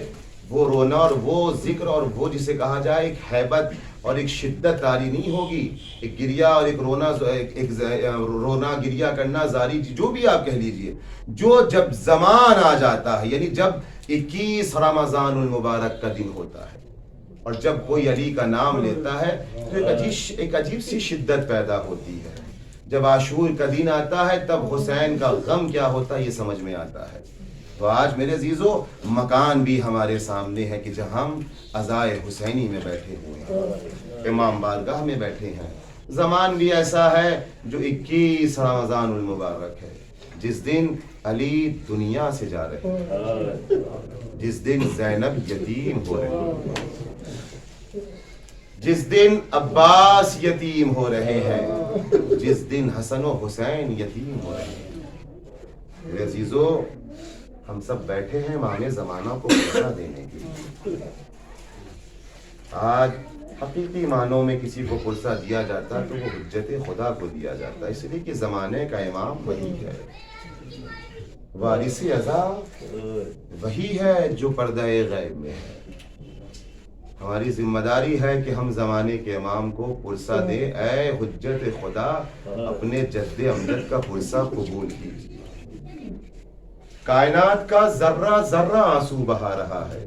وہ رونا اور وہ ذکر اور وہ جسے کہا جائے ایک ہیبت اور ایک شدت طاری نہیں ہوگی، ایک گریا اور ایک رونا گریا کرنا زاری، جو بھی آپ کہہ لیجئے، جو جب زمان آ جاتا ہے، یعنی جب 21 رمضان المبارک کا دن ہوتا ہے اور جب کوئی علی کا نام لیتا ہے تو ایک عجیب سی شدت پیدا ہوتی ہے۔ جب عاشور کا دن آتا ہے تب حسین کا غم کیا ہوتا ہے یہ سمجھ میں آتا ہے۔ تو آج میرے عزیزو مکان بھی ہمارے سامنے ہے کہ جہاں ہم عزائے حسینی میں بیٹھے ہوئے ہیں، امام بارگاہ میں بیٹھے ہیں۔ زمان بھی ایسا ہے جو 21 رمضان المبارک ہے، جس دن علی دنیا سے جا رہے ہیں، جس دن زینب یتیم ہو رہے ہیں، جس دن عباس یتیم ہو رہے ہیں، جس دن حسن و حسین یتیم ہو رہے ہیں۔ میرے عزیزو ہم سب بیٹھے ہیں امام زمانہ کو پرسہ دینے کے لیے۔ آج حقیقی معنوں میں کسی کو پرسہ دیا جاتا تو وہ حجت خدا کو دیا جاتا، اس لیے کہ زمانے کا امام وہی ہے، وارث عزا وہی ہے جو پردہ غیب میں ہے۔ ہماری ذمہ داری ہے کہ ہم زمانے کے امام کو پرسہ دیں، اے حجت خدا اپنے جد امجد کا پرسہ قبول کیجیے۔ کائنات کا ذرہ ذرہ آنسو بہا رہا ہے،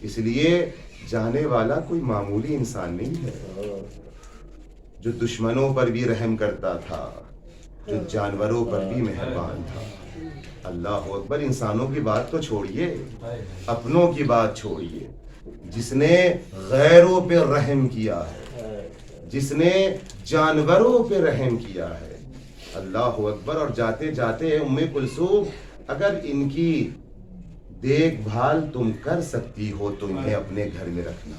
اس لیے جانے والا کوئی معمولی انسان نہیں ہے، جو دشمنوں پر بھی رحم کرتا تھا، جو جانوروں پر بھی مہربان تھا۔ اللہ اکبر، انسانوں کی بات تو چھوڑیے، اپنوں کی بات چھوڑیے، جس نے غیروں پہ رحم کیا ہے، جس نے جانوروں پہ رحم کیا ہے۔ اللہ اکبر۔ اور جاتے جاتے ام کلثوم، اگر ان کی دیکھ بھال تم کر سکتی ہو تو انہیں اپنے گھر میں رکھنا،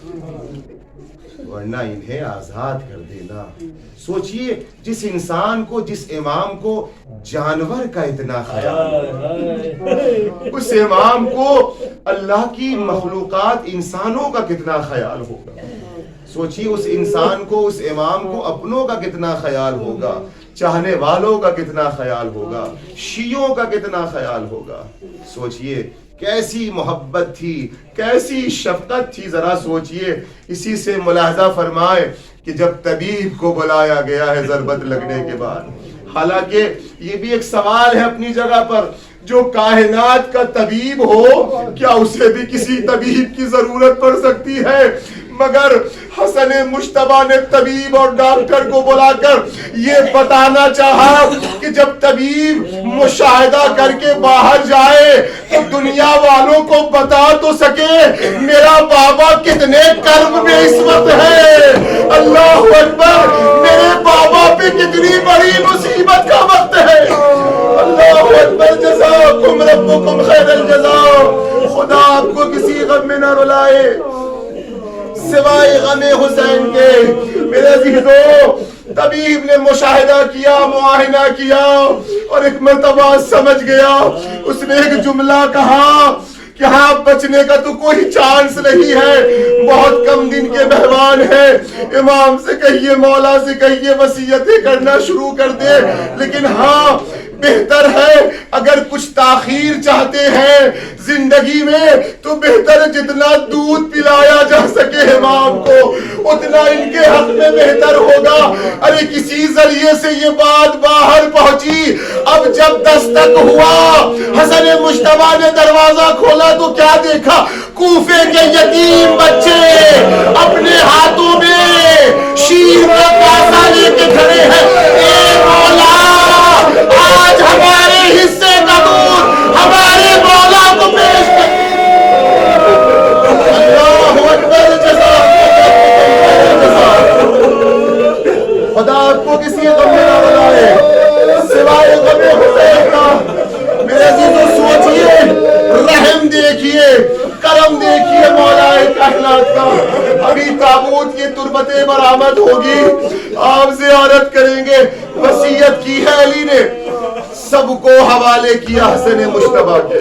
ورنہ انہیں آزاد کر دینا۔ سوچئے جس انسان کو، جس امام کو جانور کا اتنا خیال، اس امام کو اللہ کی مخلوقات انسانوں کا کتنا خیال ہوگا۔ سوچئے اس انسان کو، اس امام کو اپنوں کا کتنا خیال ہوگا، چاہنے والوں کا کتنا خیال ہوگا، شیعوں کا کتنا خیال ہوگا۔ سوچئے کیسی محبت تھی، کیسی شفقت تھی، ذرا سوچئے۔ اسی سے ملاحظہ فرمائے کہ جب طبیب کو بلایا گیا ہے ضربت لگنے کے بعد، حالانکہ یہ بھی ایک سوال ہے اپنی جگہ پر، جو کائنات کا طبیب ہو کیا اسے بھی کسی طبیب کی ضرورت پڑ سکتی ہے؟ مگر حسن مجتبیٰ نے طبیب اور ڈاکٹر کو بلا کر یہ بتانا چاہا کہ جب طبیب مشاہدہ کر کے باہر جائے تو دنیا والوں کو بتا تو سکے میرا بابا کتنے کرب میں اس وقت ہے۔ اللہ اکبر، میرے بابا پہ کتنی بڑی مصیبت کا وقت ہے۔ اللہ اکبر، جزاکم ربکم خیر الجزا۔ خدا آپ کو کسی غم میں نہ رلائے۔ سوائے غم حسین کے میرے عزیزو طبیب نے مشاہدہ کیا، معائنہ کیا اور ایک مرتبہ سمجھ گیا. اس نے ایک جملہ کہا کہ ہاں بچنے کا تو کوئی چانس نہیں ہے، بہت کم دن کے مہمان ہیں. امام سے کہیے، مولا سے کہیے وصیتیں کرنا شروع کر دے، لیکن ہاں بہتر ہے اگر کچھ تاخیر چاہتے ہیں زندگی میں تو بہتر جتنا دودھ پلایا جا سکے امام کو اتنا ان کے حق میں بہتر ہوگا. ارے کسی ذریعے سے یہ بات باہر پہنچی. اب جب دستک ہوا، حسن مجتبیٰ نے دروازہ کھولا تو کیا دیکھا؟ کوفے کے یتیم بچے اپنے ہاتھوں میں شیر کا کاسا لے کے کھڑے ہیں. اے مولا، آج ہمارے حصے کا دودھ ہمارے مولا کو پیش کر. اللہ اکبر. خدا آپ کو کسی غم میں نہ بلائے سوائے غم حسین کا. میرے عزیزو سوچئے، رحم دیکھیے، کرم دیکھیے مولا کائنات کا. ابھی تابوت کی تربتیں برآمد ہوگی، آپ زیارت کریں گے. وصیت کی ہے علی نے، سب کو حوالے کیا حسن مجتبیٰ کے.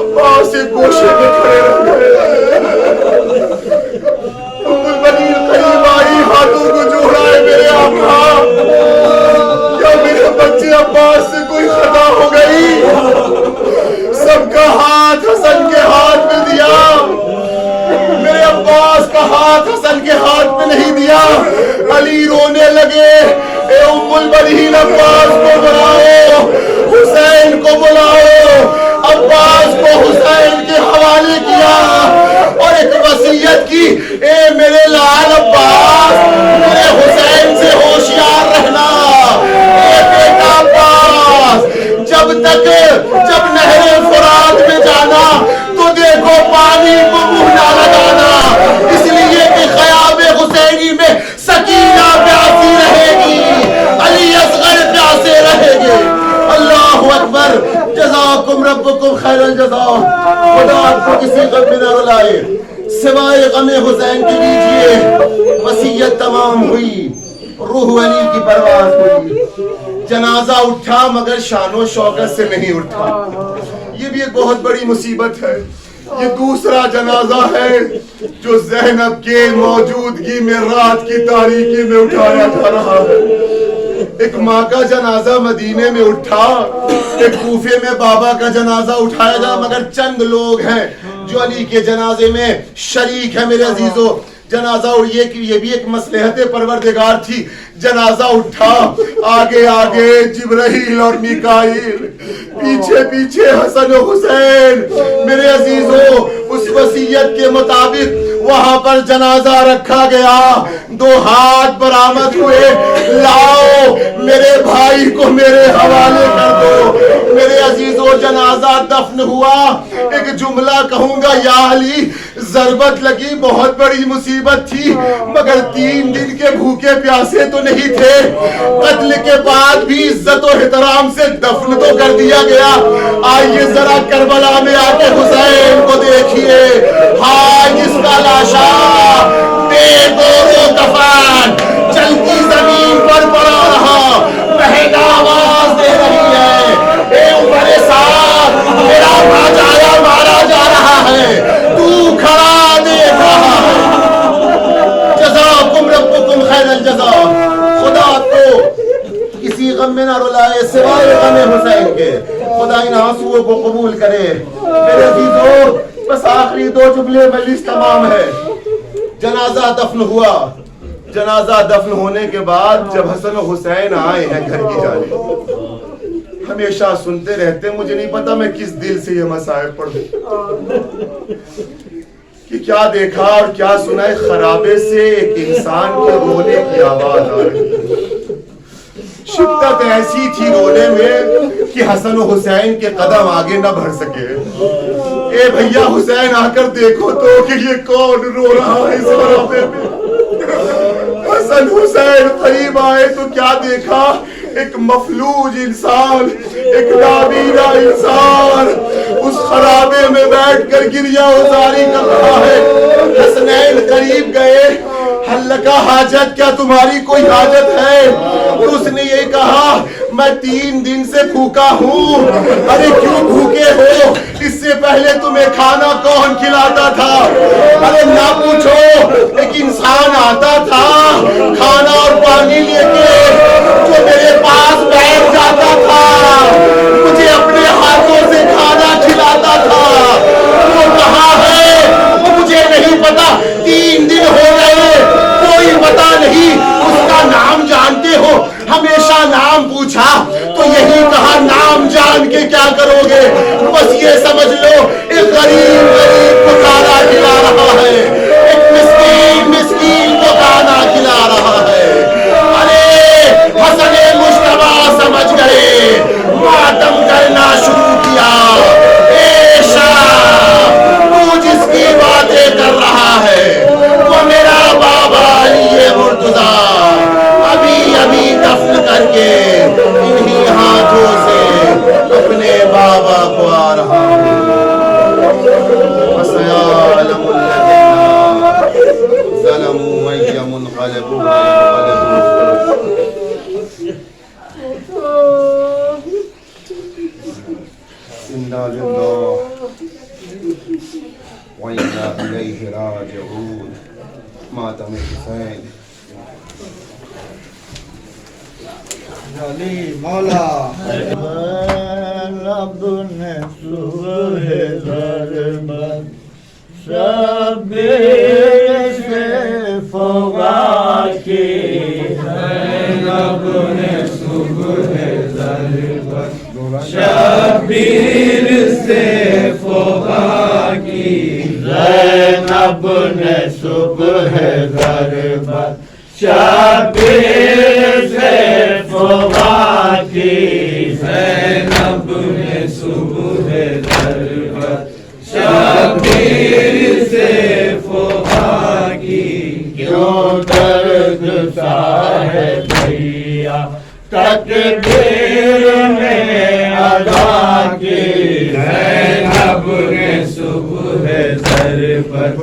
عباس ایک گوشے میں کھڑے رہ گئے. ام البنین قریب آئی، ہاتھوں کو جوڑا ہے. میرے آقا، کیا میرے بچے عباس سے کوئی خطا ہو گئی؟ سب کا ہاتھ حسن کے ہاتھ میں دیا، میرے عباس کا ہاتھ حسن کے ہاتھ میں نہیں دیا. علی رونے لگے. اے ام البنین، عباس کو بلاؤ، حسین کو بلاؤ. عباس کو حسین کے حوالے کیا اور ایک وصیت کی، اے میرے لال عباس، میرے حسین سے ہوشیار رہنا. اے بیٹا عباس، جب نہر فرات میں جانا تو دیکھو پانی کو منہ نہ لگانا، اس لیے کہ خیام حسینی میں سکینہ پیاسی رہے گی، علی اصغر پیاسے رہے گے. اللہ اکبر. جزاکم ربکم خیر الجزا. خدا آپ کو کسی غم میں نہ رلائے سوائے غم حسین کے. لیجئے، وصیت تمام ہوئی، روح علی کی پرواز ہوئی. جنازہ اٹھا مگر شان و شوکت سے نہیں اٹھا. یہ بھی ایک بہت بڑی مصیبت ہے. یہ دوسرا جنازہ ہے جو زینب کے موجودگی میں رات کی تاریکی میں اٹھایا جا رہا ہے. ایک ماں کا جنازہ مدینے میں اٹھا، ایک کوفے میں بابا کا جنازہ اٹھایا جا، مگر چند لوگ ہیں جو علی کے جنازے میں شریک ہیں. میرے عزیزو، جنازہ یہ بھی ایک مصلحت پروردگار تھی. جنازہ اٹھا، آگے آگے جبرائیل اور میکائیل، پیچھے پیچھے حسن و حسین. میرے عزیزو، اس وصیت کے مطابق وہاں پر جنازہ رکھا گیا. 2 ہاتھ برآمد ہوئے، لاؤ میرے بھائی کو میرے حوالے کر دو. میرے عزیزو، جنازہ دفن ہوا. ایک جملہ کہوں گا، یا علی، ضربت لگی، بہت بڑی مصیبت تھی، مگر 3 دن کے بھوکے پیاسے تو نہیں تھے. قتل کے بعد بھی عزت و احترام سے دفن تو کر دیا گیا. آئیے ذرا کربلا میں آ کے حسین کو دیکھیے. ہاں، جس کا لاشا بے گور و کفن چلتی زمین پر پڑا رہا، مہنگا آواز دے رہی ہے، اے عمر صاحب، میرا بھاجایا مارا جا رہا ہے، تو کھڑا دیکھ رہا ہے. جزاکم ربکم خیر الجزا. خدا کو کسی غم میں نہ رلائے سوائے غم حسین کے. خدا ان آنسوؤں کو قبول کرے. میرے عزیزو، بس آخری 2 جملے مجلس تمام ہے. جنازہ دفن ہوا. جنازہ دفن ہونے کے بعد جب حسن و حسین آئے ہیں گھر کی جانب، ہمیشہ سنتے رہتے، مجھے نہیں پتا میں کس دل سے یہ مصائب پڑھوں کہ کیا دیکھا اور کیا سنا. خرابے سے ایک انسان کے رونے کی آواز آ رہی ہے. شدت ایسی تھی رونے میں کہ حسن و حسین کے قدم آگے نہ بڑھ سکے. اے بھیا حسین، آ کر دیکھو تو کہ یہ کون رو رہا ہے اس خرابے میں. حسن حسین قریب آئے تو کیا دیکھا؟ ایک مفلوج انسان، ایک نابینا انسان اس خرابے میں بیٹھ کر گریہ ازاری کر رہا ہے۔ حسنین قریب گئے، حل کا حاجت، کیا تمہاری کوئی حاجت ہے؟ تو اس نے یہ کہا میں 3 دن سے بھوکا ہوں۔ ارے کیوں بھوکے ہو؟ اس سے پہلے تمہیں کھانا کون کھلاتا تھا؟ ارے نہ پوچھو، ایک انسان آتا تھا کھانا اور پانی لے کے، جو میرے پاس بیٹھ جاتا تھا، مجھے اپنے ہاتھوں سے کھانا کھلاتا تھا۔ وہ کہاں ہے مجھے نہیں پتا، 3 دن ہو گئے، کوئی پتا نہیں۔ اس کا نام جانتے ہو؟ ہمیشہ نام پوچھا تو یہی کہا نام جان کے کیا کرو گے؟ بس یہ سمجھ لو ایک غریب کو کھانا کھلا رہا ہے، ایک مسکین کو کھانا کھلا رہا ہے۔ ارے حسن مجتبیٰ سمجھ گئے، ماتم کرنا شروع کیا۔ اے شاہ، تو جس کی باتیں کر رہا ہے وہ میرا بابا علی مرتضیٰ ابھی دفن کر کے انہی ہاتھوں سے اپنے بابا کو آ رہا ہے۔ وَسَيَعْلَمُ الَّذِينَ ظَلَمُوا أَيَّ مُنْقَلَبٍ إِنَّا لِلَّهِ وَإِنَّا إِلَيْهِ راجعون۔ ماتم حسین علی مولا رب نے صبح ضربت شبیر سے فوقا کی، رب نے صبح ضربت شبیر سے فوقا کی، زینب نے صبح ضربت شبیر سے فوقا کی، زینب نے صبح ضربت شبیر سے فوقا کی، کیوں درد سا ہے بھیا تکبیر میں ادا کی، زینب نے صبح ضربت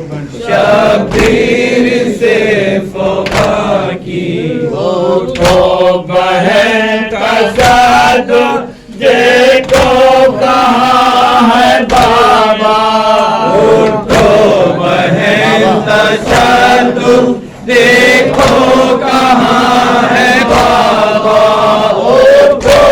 شبیر سے فوقا کی، اٹھو بہن تصدق دیکھو کہاں ہے بابا، اٹھو بہن تصدق دیکھو کہاں ہے بابا، اٹھو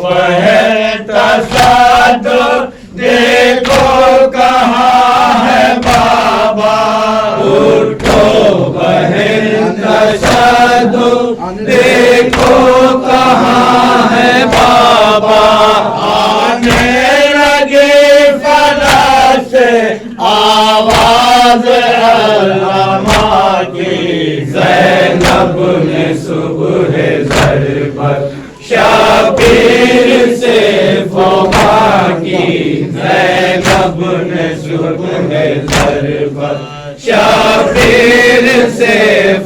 بہن تصدق دیکھو کہاں ہے بابا، اٹھو بہن تصدق دیکھو کہاں ہے بابا، آنے لگے فضا سے آواز علامہ کی، زینب نے صبح ضربت شبیر سے فوقا کی، زینب نے صبح ضربت شبیر سے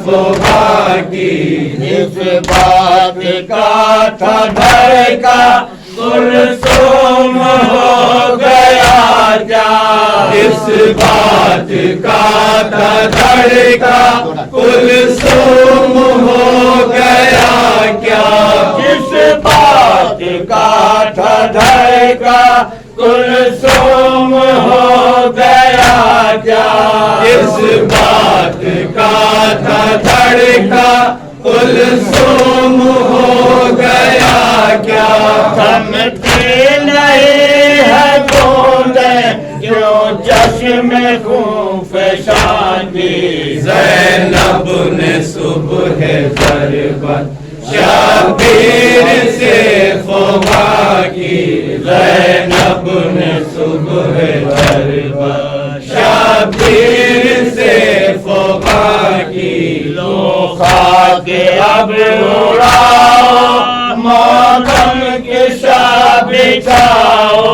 فوقا کی، اس بات کا تھا ڈر کا کلثوم ہو گیا کیا، اس بات کا تھا ڈر کا کلثوم ہو گیا کیا، اس بات کا تھا ڈر کا کلثوم ہو گیا کیا، اس بات کا تھا ڈر کا کلثوم ہو گیا کیا، تھمتی نہیں ہے بوندیں کیوں چشم خون فشان کی، زینب نے صبح ضربت شبیر سے فوقا کی، زینب نے صبح ضربت شبیر سے فوقا کی، لو خاک اب اڑاؤ ماتم کی شب بچھاؤ،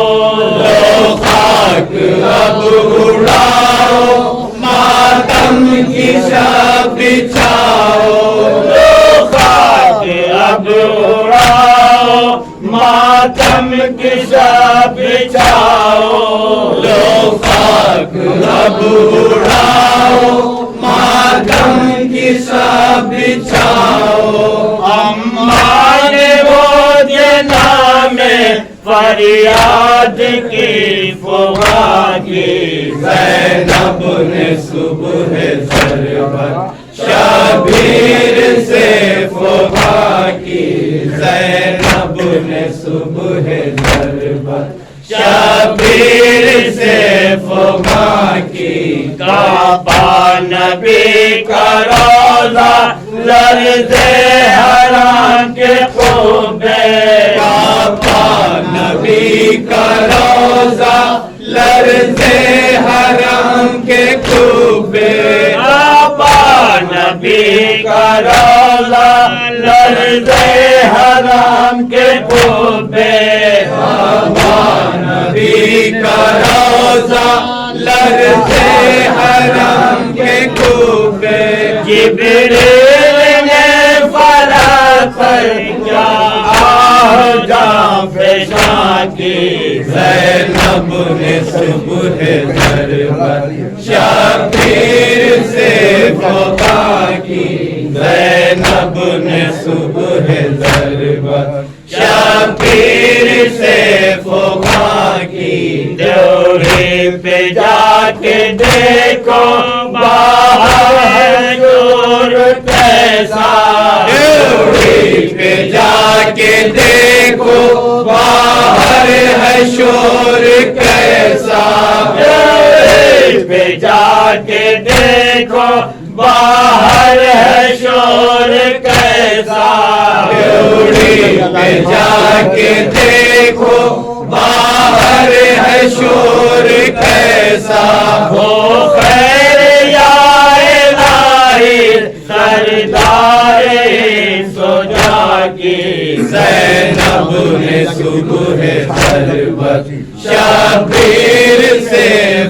لو خاک اب اڑاؤ ماتم کی شب بچھاؤ، لو خاک اب اڑاؤ ماتم کی شب بچھاؤ لو خاک اب اڑاؤ ماتم کی شب بچھاؤ اماں نے وہ نام فریاد کی فغا کی زینب نے صبح ضربت شبیر سے فغا کی زینب نے صبح ضربت شبیر سے فغا کی کعبہ نبی کا روضہ لرزے حرام کے قبے کعبہ نبی کا روضہ لرزے حرام کے قبے کعبہ نبی کا روضہ لرزے حرام کے قبے کعبہ نبی کا روضہ لرزے حرام کے قبے جبریل نے فلک پر کیا آہ جاں فشاں کی زینب نے صبح ضربت شبیر سے فغا کی زینب نے صبح ضربت شبیر سے فغا کی دیوری پہ جا کے دیکھو باہر شور کیسا دیوری پہ جا کے دیکھو باہر ہے شور کیسا دیوری پہ جا کے دیکھو باہر ہے شور کیسا دیوری پہ جا کے دیکھو باہر ہے شور کیسا ہو خیر یا الہی سردار سوجا کی زینب نے صبح ضربت شبیر سے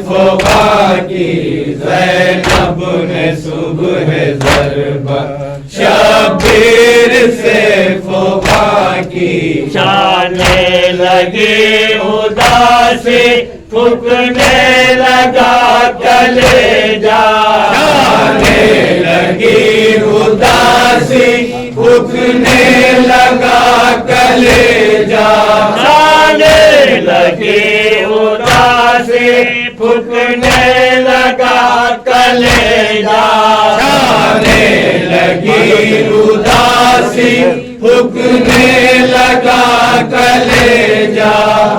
فغا کی زینب نے صبح ضربت شبیر سے فغا کی جانے لگی اداسی پھکنے لگا کلیجا جانے لگی اداسی پھکنے لگا کلیجا جانے لگی اداسی پھکنے لگا کلیجا جانے لگی اداسی پھکنے لگا کلیجا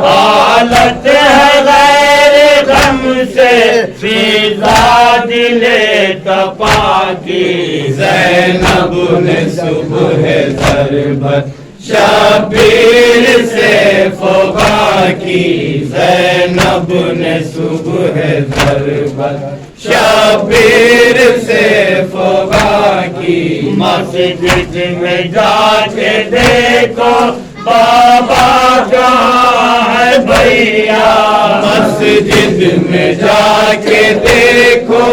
حالت ہے غیر غم سے فضا دل تپا کی زینب نے صبح ضربت شبیر سے فغا کی زینب نے صبح ضربت شبیر سے فغا کی مسجد میں جا کے دیکھو بابا کہاں ہے بھیا مسجد میں جا کے دیکھو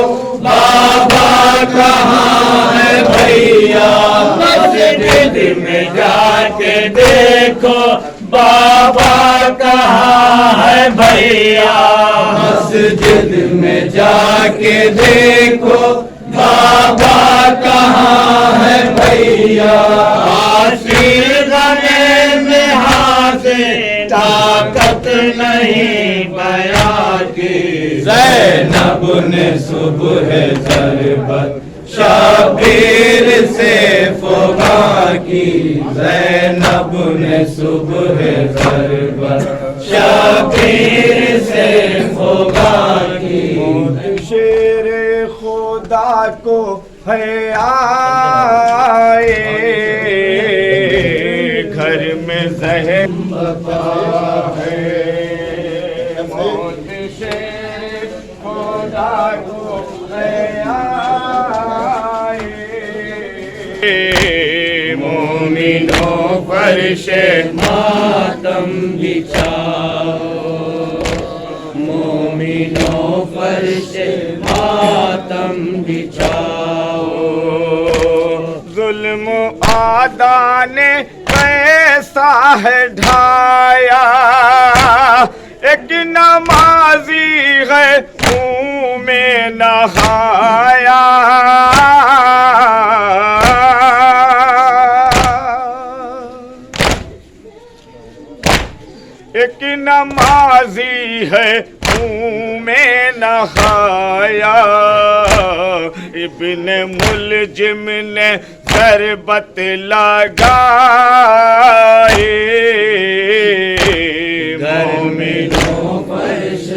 بابا کہاں ہے بھیا مسجد میں جا کے دیکھو بابا کہاں ہے بھیا مسجد میں جا کے دیکھو بابا کہاں ہے بھیا آشیرنے میں حاضر طاقت نہیں بیان کی زینب نے صبح ضربت شبیر سے فغا کی زینب نے صبح ضربت شبیر سے فغا کی شیر خدا کو ہے آئے گھر میں زہر بتا ہے موت شیر خدا کو ہے آئے مومنوں فرش ماتم بچھاؤ مومنوں فرش ماتم بچھاؤ ظلم و عادانے ایسا ہے ڈھایا ایک نمازی ہے منہ میں نہایا ایک نمازی ہے منہ میں نہایا ابن ملجم نے ضربت لگائی مومنوں فرش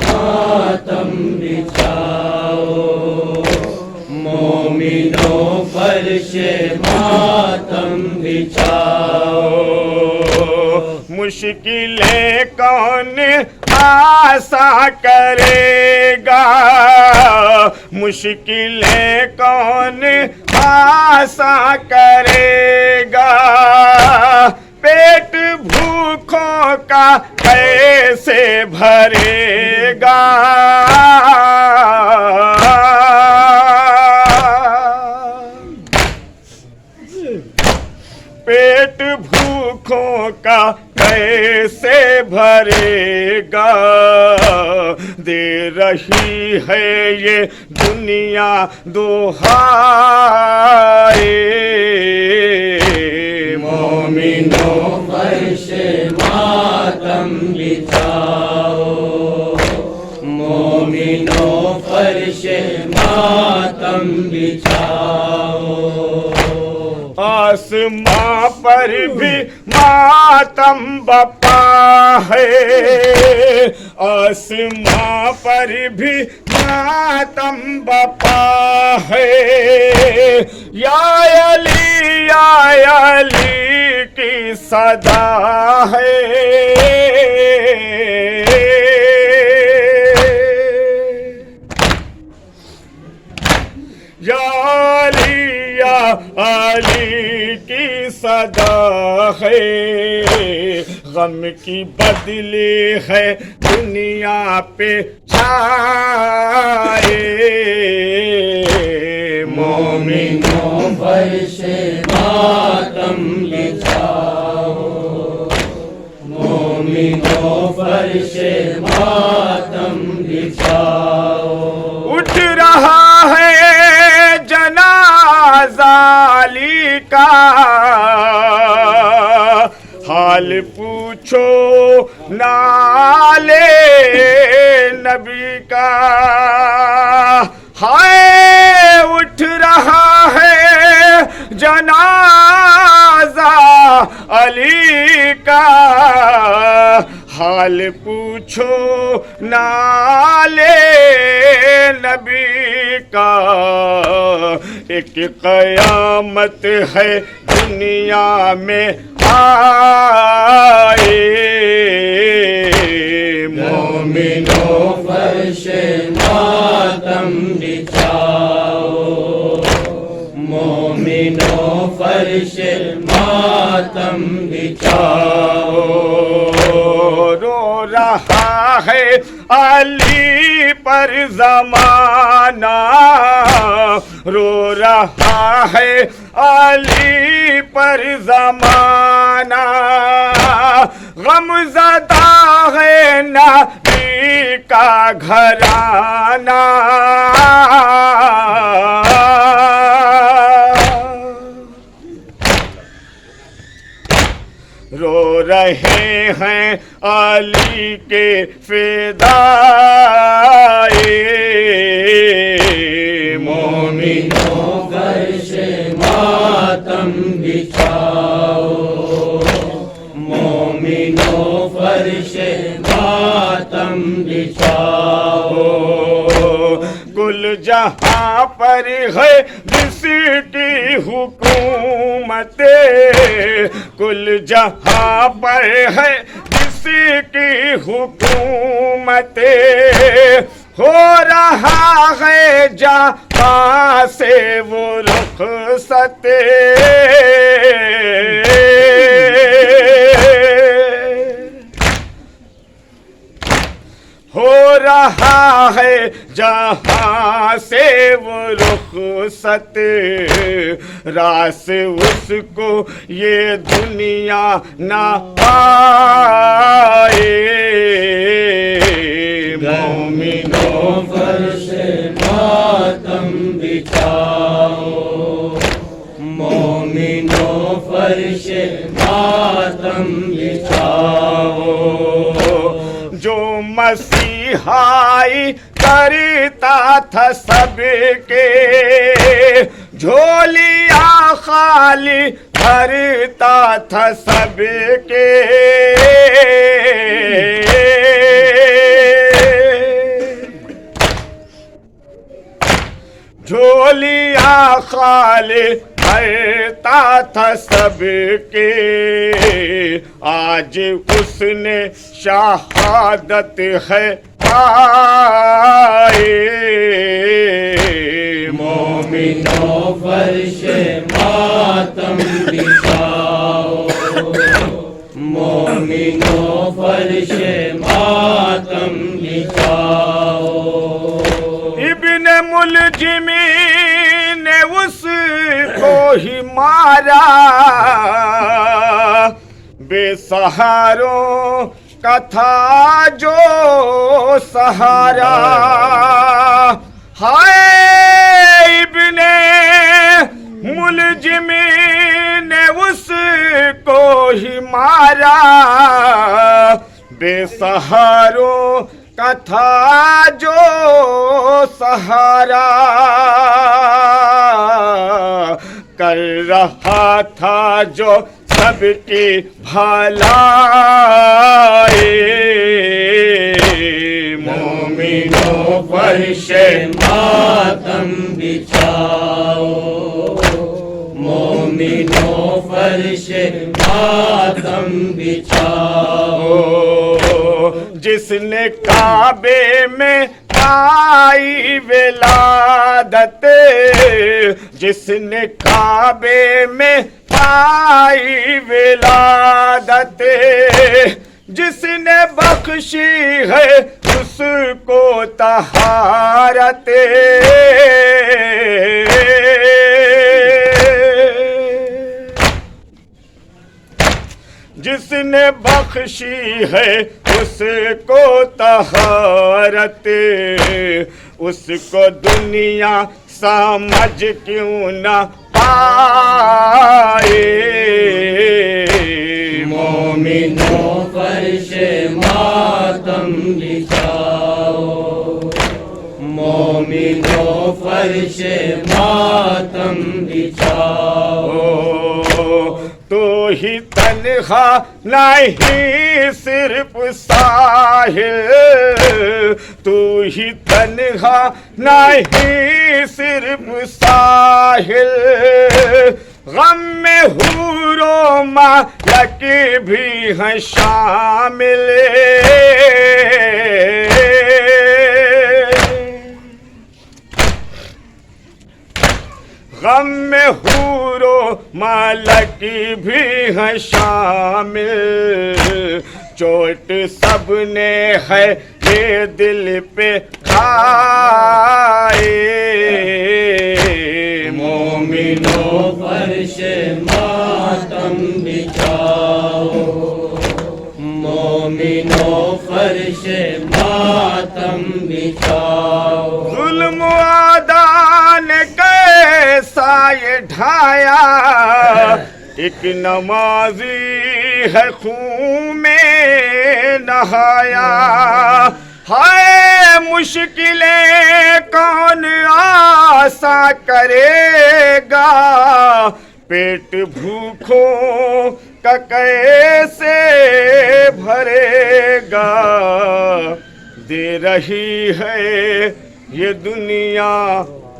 ماتم بچھاؤ مومنوں فرش ماتم بچھاؤ مشکلیں کون آساں کرے گا مشکلیں کون آساں کرے گا پیٹ بھوکوں کا کیسے بھرے گا پیٹ بھوکوں کا کیسے بھرے گا دے رہی ہے یہ دنیا دہائے مومنوں فرش ماتم بچھاؤ مومنوں فرش ماتم بچھاؤ آسماں پر بھی ماتم بپا ہے آسماں پر بھی ماتم بپا ہے یا علی کی صدا ہے علی کی صدا ہے غم کی بدلی ہے دنیا پہ چھائے مومنوں فرش ماتم بچھاؤ مومنوں فرش ماتم بچھاؤ اٹھ رہا ہے جنازہ علی کا حال پوچھو نالے نبی کا ہائے اٹھ رہا ہے جنازہ علی کا حال پوچھو نالے نبی کا ایک قیامت ہے دنیا میں آئے مومنوں فرش ماتم بچھاؤ مومنوں فرش ماتم بچھاؤ رو رہا ہے علی پر زمانہ رو رہا ہے علی پر زمانہ غم زدہ ہے نبی کا گھرانہ رو رہے ہیں علی کے فدائے مومنوں فرش ماتم بچھاؤ مومنوں فرش ماتم بچھاؤ کل جہاں پر ہے جس کی حکومت کل جہاں پر ہے جس کی حکومت ہو رہا ہے جہاں سے وہ رخصت ہو رہا رہا ہے جہاں سے وہ رخصت، راس اس کو یہ دنیا نہ پائے۔ مومنوں فرش ماتم بچھاؤ، مومنوں فرش ماتم بچھاؤ۔ جو مسیحائی کرتا تھا سب کے، جھولیاں خالی بھرتا تھا سب کے، جھولیاں خالی بھرتا تھا سب کے، آج اس نے شہادت ہے پائی۔ مومنوں فرش ماتم بچھاؤ، مومنوں فرش ماتم بچھاؤ۔ ابن ملجم نے اس کو ہی مارا، بے سہاروں کا تھا جو سہارا، ہائے ابن ملجم نے اس کو ہی مارا، بے سہاروں کا تھا جو سہارا، کر رہا تھا جو سب کی بھلائی۔ مومنوں فرش ماتم بچھاؤ، مومنوں فرش ماتم بچھاؤ۔ جس نے کعبے میں پائی ولادت، جس نے کعبے میں پائی ولادت، جس نے بخشی ہے اس کو طہارت، جس نے بخشی ہے اس کو طہارت، اس کو دنیا سمجھ کیوں نہ پائے۔ مومنوں فرش ماتم بچھاؤ، مومنوں فرش ماتم بچھاؤ۔ تو ہی تنہا نہیں صرف ساحل، تو ہی تنہا نہیں صرف ساحل، غم میں حور و ملک بھی ہیں شامل، غم میں حور و ملک بھی ہیں شامل، چوٹ سب نے ہے یہ دل پہ کھائے۔ مومنوں فرش ماتم بچھاؤ، مومنوں فرش ماتم بچھاؤ۔ ظلم و عدان کیسا یہ ڈھایا، ایک نمازی ہے خون میں نہایا، ہائے مشکلیں کون آساں کرے گا، پیٹ بھوکوں کا کیسے بھرے گا، دے رہی ہے یہ دنیا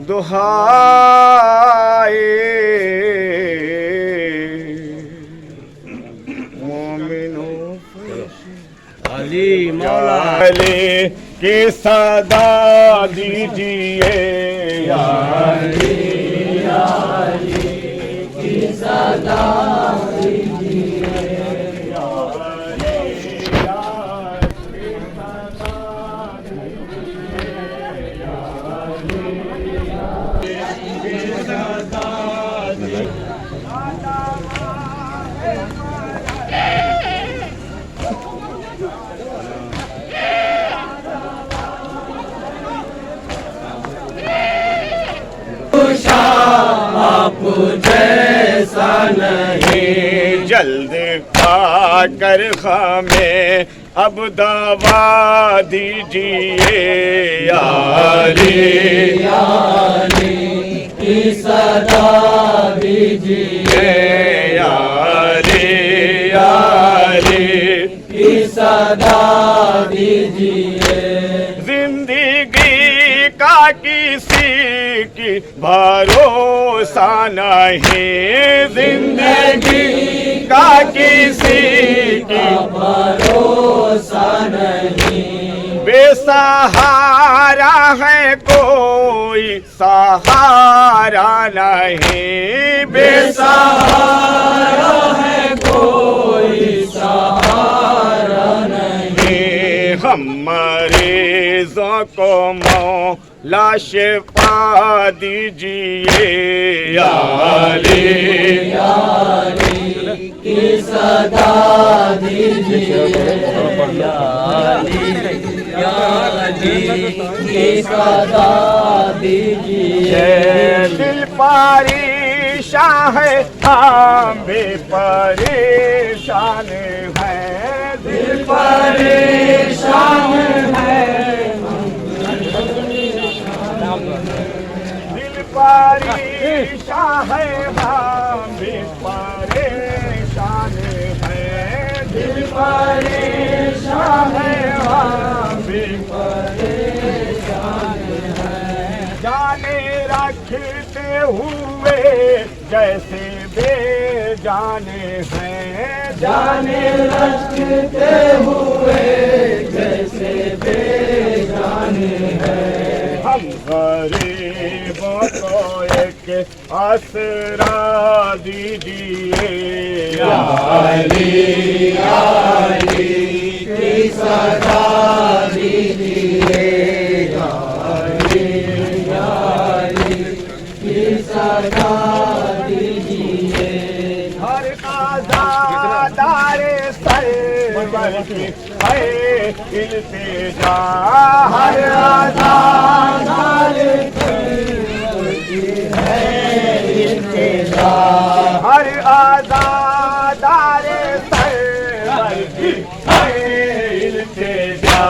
دہائے۔ مومنوں علی مولا علی کی صدا دیجئے، یا علی یا علی کی صدا دیجئے، یا علی کی صدا دیجئے۔ نہیں، جلد آ کر ہمیں اب دعا دیجیے یا علی، یا علی کی صدا دیجیے، یا علی، یا علی کی صدا دیجیے، زندگی کا کسی کی بھروسہ نہیں، زندگی کا کسی کی بھروسہ نہیں، بے سہارا ہے کوئی سہارا نہیں، بے سہارا ہے کوئی سہارا نہیں، ہم مریضوں کو مولا شفا دیجیے یا علی، یا علی کی صدا دیجیے، یا علی، یا علی کی صدا دیجیے، دل پریشان ہے ہم بھی پریشان ہیں، دل پریشان ہے، دل پریشان ہے ہم بھی پریشان ہیں، دل پریشان ہے ہم بھی پریشان ہیں، جانے رکھتے ہوئے جیسے بے جانے ہیں، جانے رکھتے ہوئے جیسے بے جانے ہیں، ہم غریبوں کو ایک آسرا دیجیے یا علی، یا علی کی صدا دیجیے، یا علی، یا علی کی صدا دیجیے، ہر آزادار سرور کی ہے التجا، ہر آزادار سرور کی ہے التجا، ہر آزادار سرور کی ہے التجا،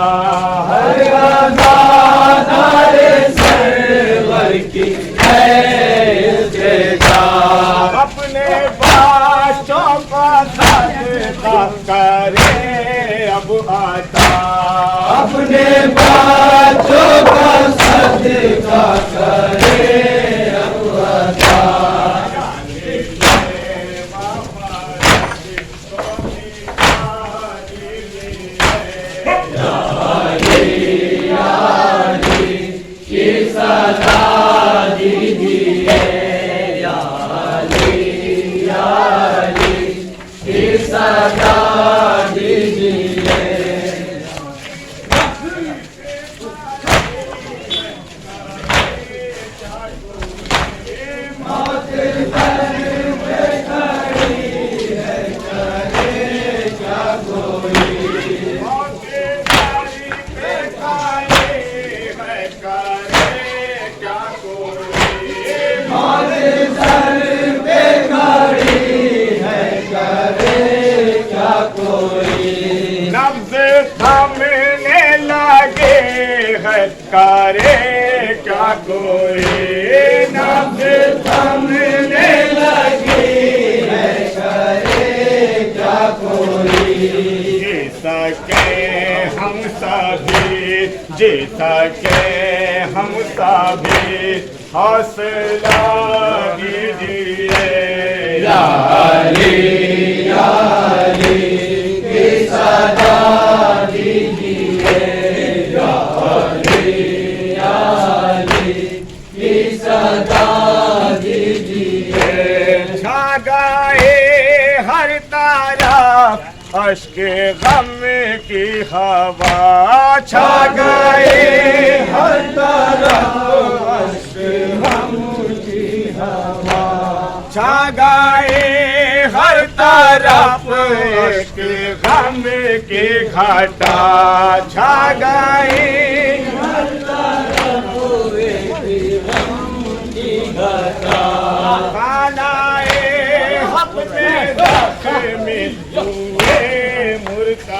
ہر آزادار سرور کی ہے التجا، اپنے بچوں کا صدقہ کرے اب عطا، اپنے بچوں کا صدقہ کرے اب عطا، یا علی، یا علی کی صدا دیجیے، یا علی، یا علی کی صدا دیجیے، نبض تھامنے لگے ہے کرے کیا کوئی، نبض تھامنے لگی ہے کرے کیا کوئی، جی سکے ہم سبھی، جی سکے ہم سبھی حوصلہ دیجیے یا علی، یا علی کی صدا دیجیے، یا علی، یا علی کی صدا دیجیے، چھا گئے ہر طرف اشک غم کی ہوا، چھا گئے ہر طرف اشک غم کی ہوا، چھا گئے ہر طرف عشق غم کی گھٹا، چھا گئے ہر طرف عشق غم کی گھٹا، خانہ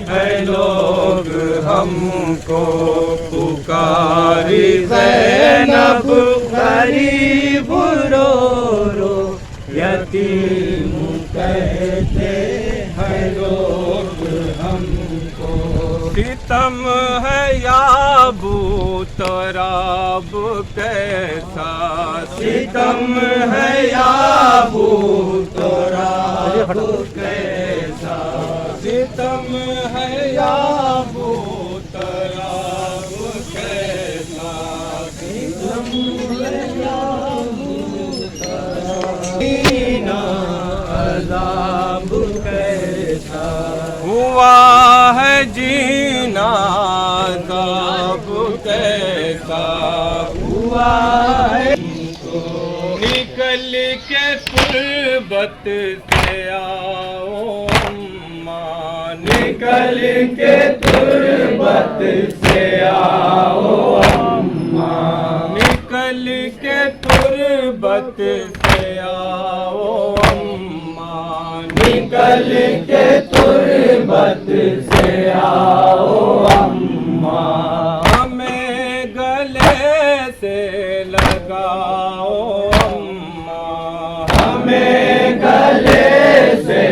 ہے لوگ ہم کو پکاری زینب غریب رو رو یتیم کہتے ہیں لوگ ہم کو ستم ہے یا ابو تراب کیسا ستم ہے یا ابو تراب کیسا ستم ہے یا ابو تراب کیسا ستم ہے یا ابو تراب عذاب کیسا ہوا ہے جینا عذاب کیسا ہوا ہے نکل کے تربت سے آؤ اماں نکل کے تربت سے آؤ اماں نکل کے تربت سے آؤ اماں نکل کے تربت سے آؤ اماں ہمیں گلے سے لگاؤ اماں ہمیں گلے سے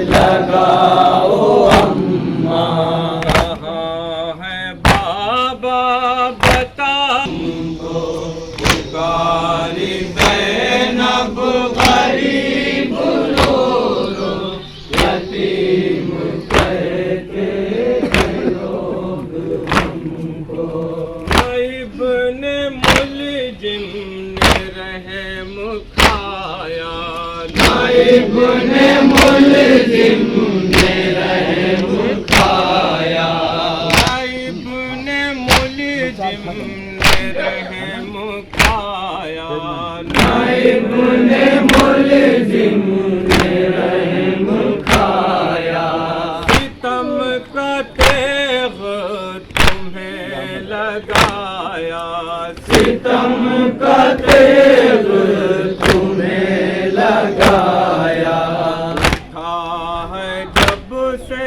لگاؤ اماں کہاں ہے بابا بتا کو پکاری زینب غریب رو رو یتیم کہتے ہیں لوگ ہم کو ابن ملجم نے رحم کھایا ابن ملجم نے رحم کھایا ابن ملجم نے رحم کھایا ابن ملجم نے رحم کھایا ستم کا تیغ تمہیں لگایا ستم کا تیغ تمہیں لگایا تھا ہے جب سے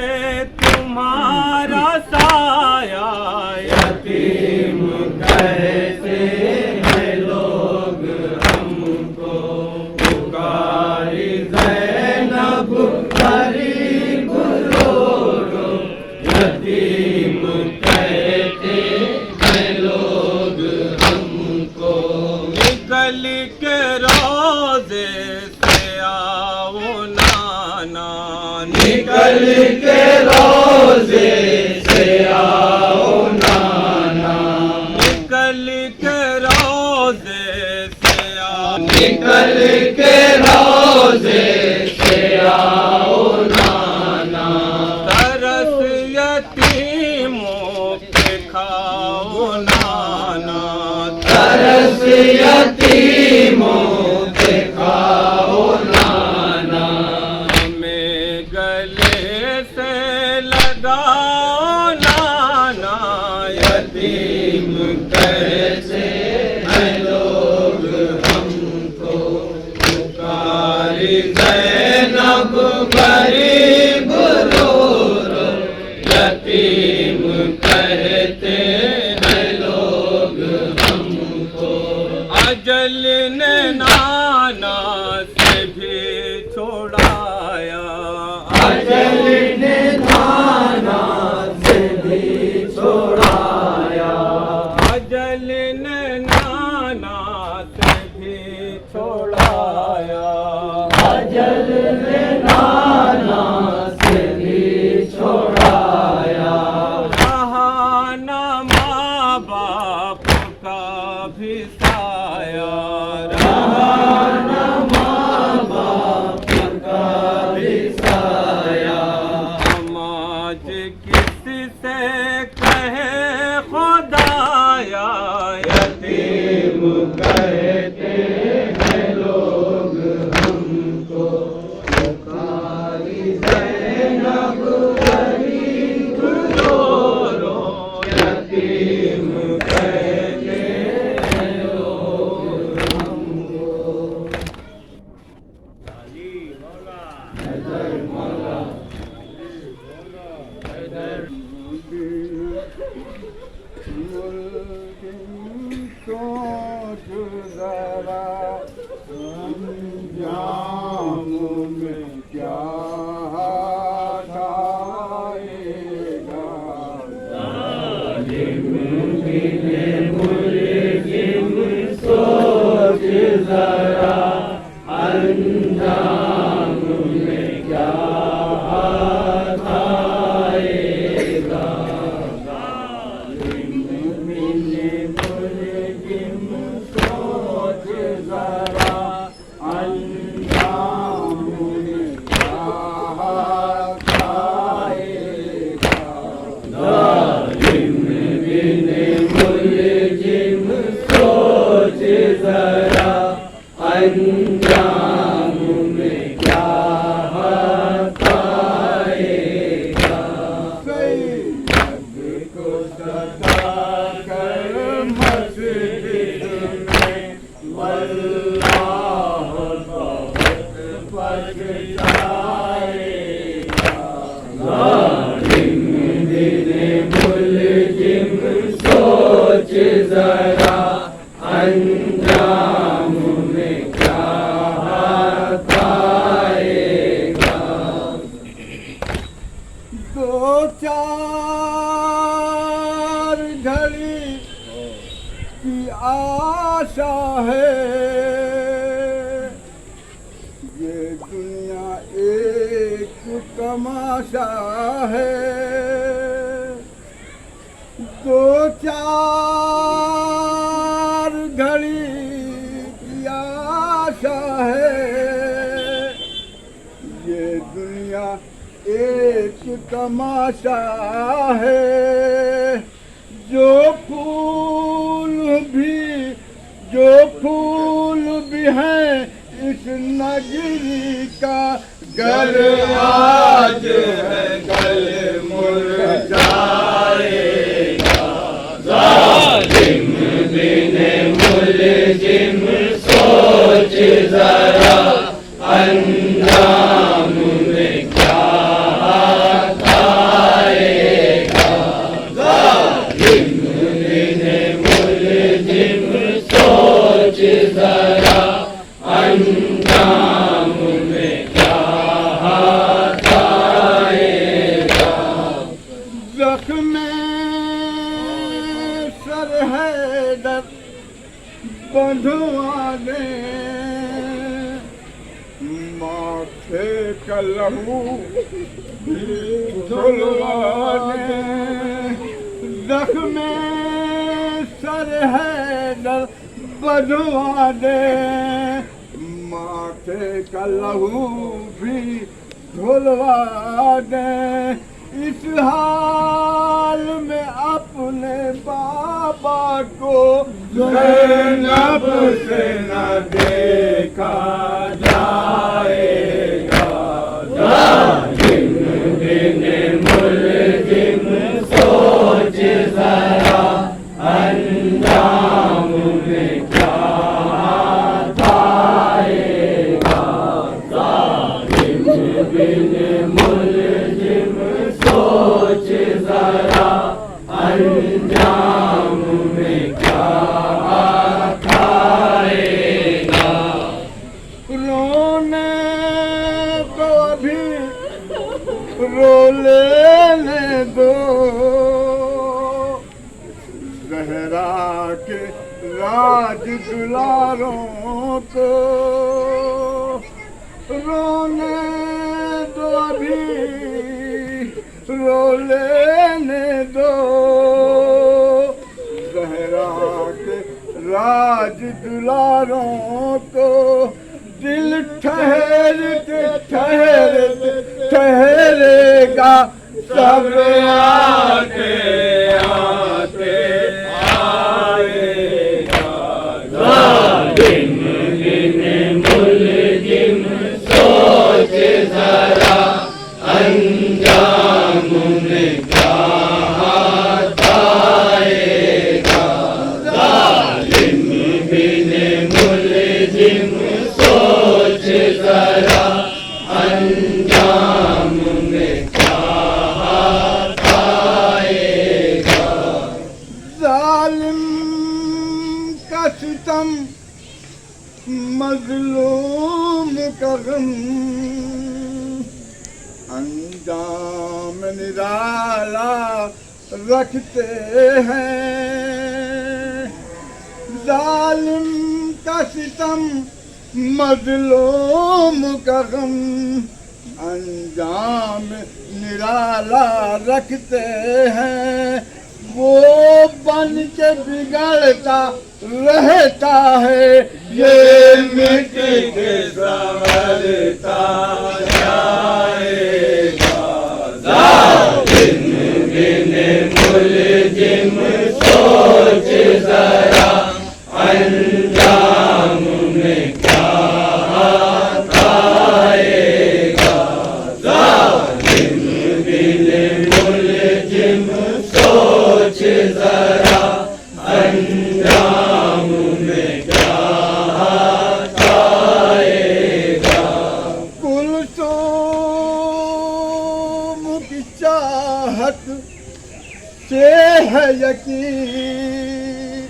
تمہارا سایہ یتیم کہتے ہیں لوگ ہم کو پکاری زینب غریب رو رو یتیم کہتے ہیں لوگ ہم کو نکل کے روزے سے آؤ نانا نکل کے روزے سے آؤ نانا نکل کے روزے سے آؤ نکل کے روزے سے آؤ نانا ترس یتیموں پہ کھاؤ نانا ترس یتیموں پہ کھاؤ نانا ہمیں گلے سے لگاؤ نانا یتیم کیسے ہیں لوگ ہم کو پکاری زینب غریب رو رو یتیم کہتے ہیں لوگ ہم کو اجل نے نانا سے بھی چھوڑایا اجل نے نانا سے بھی چھوڑایا اجل نے نانا سے بھی چھوڑایا رہا نہ ماں باپ کا بھی سایہ، سماج کس سے کہے خدایا، یتیم کہتے ہیں لوگ ہم کو، بخاری زینب غریب رو رو، یتیم کہتے ہیں لوگ ہم کو۔ سوچ ذرا انجام میں کیا آئے گا، سوچ ذرا انجام میں کیا آئے گا، سوچ ذرا انجام میں کیا آئے گا، ملزم سوچ ذرا انجام میں کیا آئے گا، سید کو ستا کر مسجد میں واللہ بہت پچھتائے گا، ملزم سوچ ذرا انجام میں کیا آئے گا، دو چار گھڑی کی آشا ہے، یہ دنیا ایک تماشا ہے، دو چار گھڑی کی آشا ہے، یہ دنیا ایک تماشا ہے، جو پھول بھی ہیں اس نگری کا، گر آج ہے کل مرجھائے گا، ملزم سوچ ذرا انجام میں کیا آئے گا، ملزم سوچ ذرا انجام میں کیا آئے گا، زخم سر ہے در بندھوا دیں، ماتھے کا لہو دھلوا دیں، زخم سر ہے در بندھوا دیں، ماتھے کا لہو بھی دھلوا دیں، اس حال میں اپنے بابا کو زینب سے نہ دیکھا جائے گا، ملزم سوچ ذرا انجام میں کیا آئے گا، ملزم سوچ ذرا انجام میں کیا آئے گا، رونے کو ابھی رو لینے دو، زہرا کے راج دلاروں کو رونے دو ابھی رو لینے دو زہرا کے راج دلاروں کو دل ٹھہرتے ٹھہرتے ٹھہرے گا سب آتے آتے آئے گا ظالم بن ملزم سوچ ذرا انجام میں کیا ہاتھ آئے گا ظالم بن ملزم سوچ ذرا انجام میں کیا ہاتھ آئے گا ظالم کا ستم مظلوم کا غم انجام نرالا رکھتے ہیں ظالم کا ستم مظلوم کا غم انجام نرالا رکھتے ہیں وہ بن کے بگڑتا رہتا ہے یہ مٹ کے سنورتا جائے گا ظالم بن ملزم سوچ ذرا انجام میں کیا ہاتھ آئے گا ظالم بن ملزم سوچ ذرا انجام میں کیا ہاتھ آئے گا کلثوم کی چاہت سے ہے یقین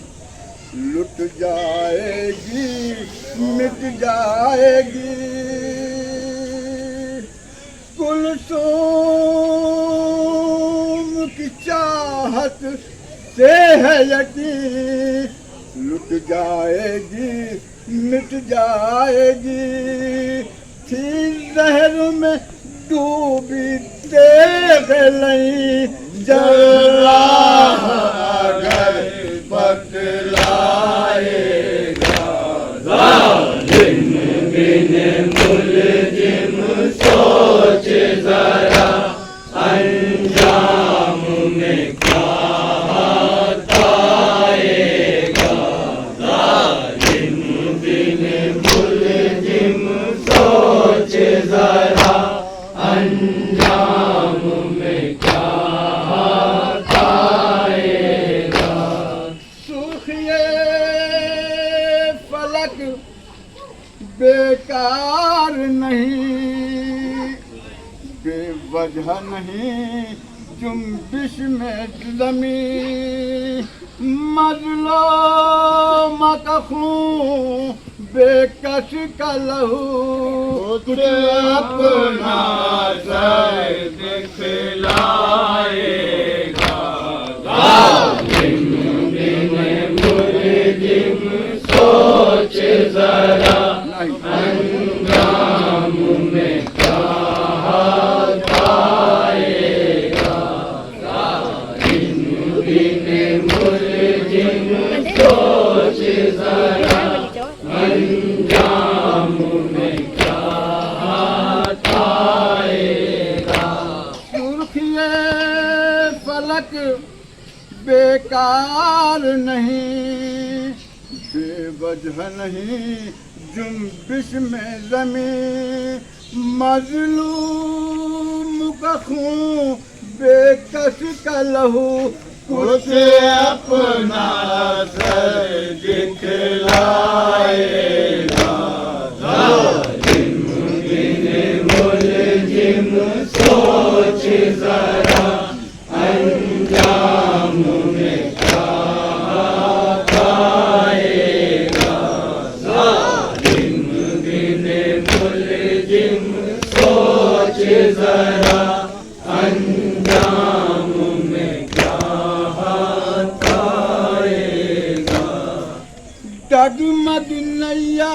لٹ جائے گی مٹ جائے گی کلثوم کی چاہت سے ہے یقین لٹ جائے گی مٹ جائے گی تھی زہر میں ڈوبی تیغ لئی جراح اگر بتلائے گا ظالم بن ملزم سوچ ذرا انجام میں کیا ہاتھ آئے گا ظالم بن ملزم سوچ ذرا انجام میں کیا ہاتھ آئے گا سرخیے فلک بیکار نہیں بے وجہ نہیں جنبش میں زمین مظلوم کا خون بے کس کا لہو کچھ اپنا سر دکھلائے گا ظالم بن ملزم سوچ ذرا انجام میں کیا ہاتھ آئے گا ظالم بن ملزم سوچ ذرا انجام میں کیا ہاتھ آئے گا سرخیے فلک بیکار نہیں بے وجہ نہیں جنبش میں زمین مظلوم کا خون بے کس کا لہو کچھ اپنا سر دکھلائے گا ظالم بن ملزم سوچ ذرا انجام میں کیا ہاتھ آئے گا ظالم بن ملزم سوچ ذرا انجام میں کیا ہاتھ آئے گا ڈگمگ نیا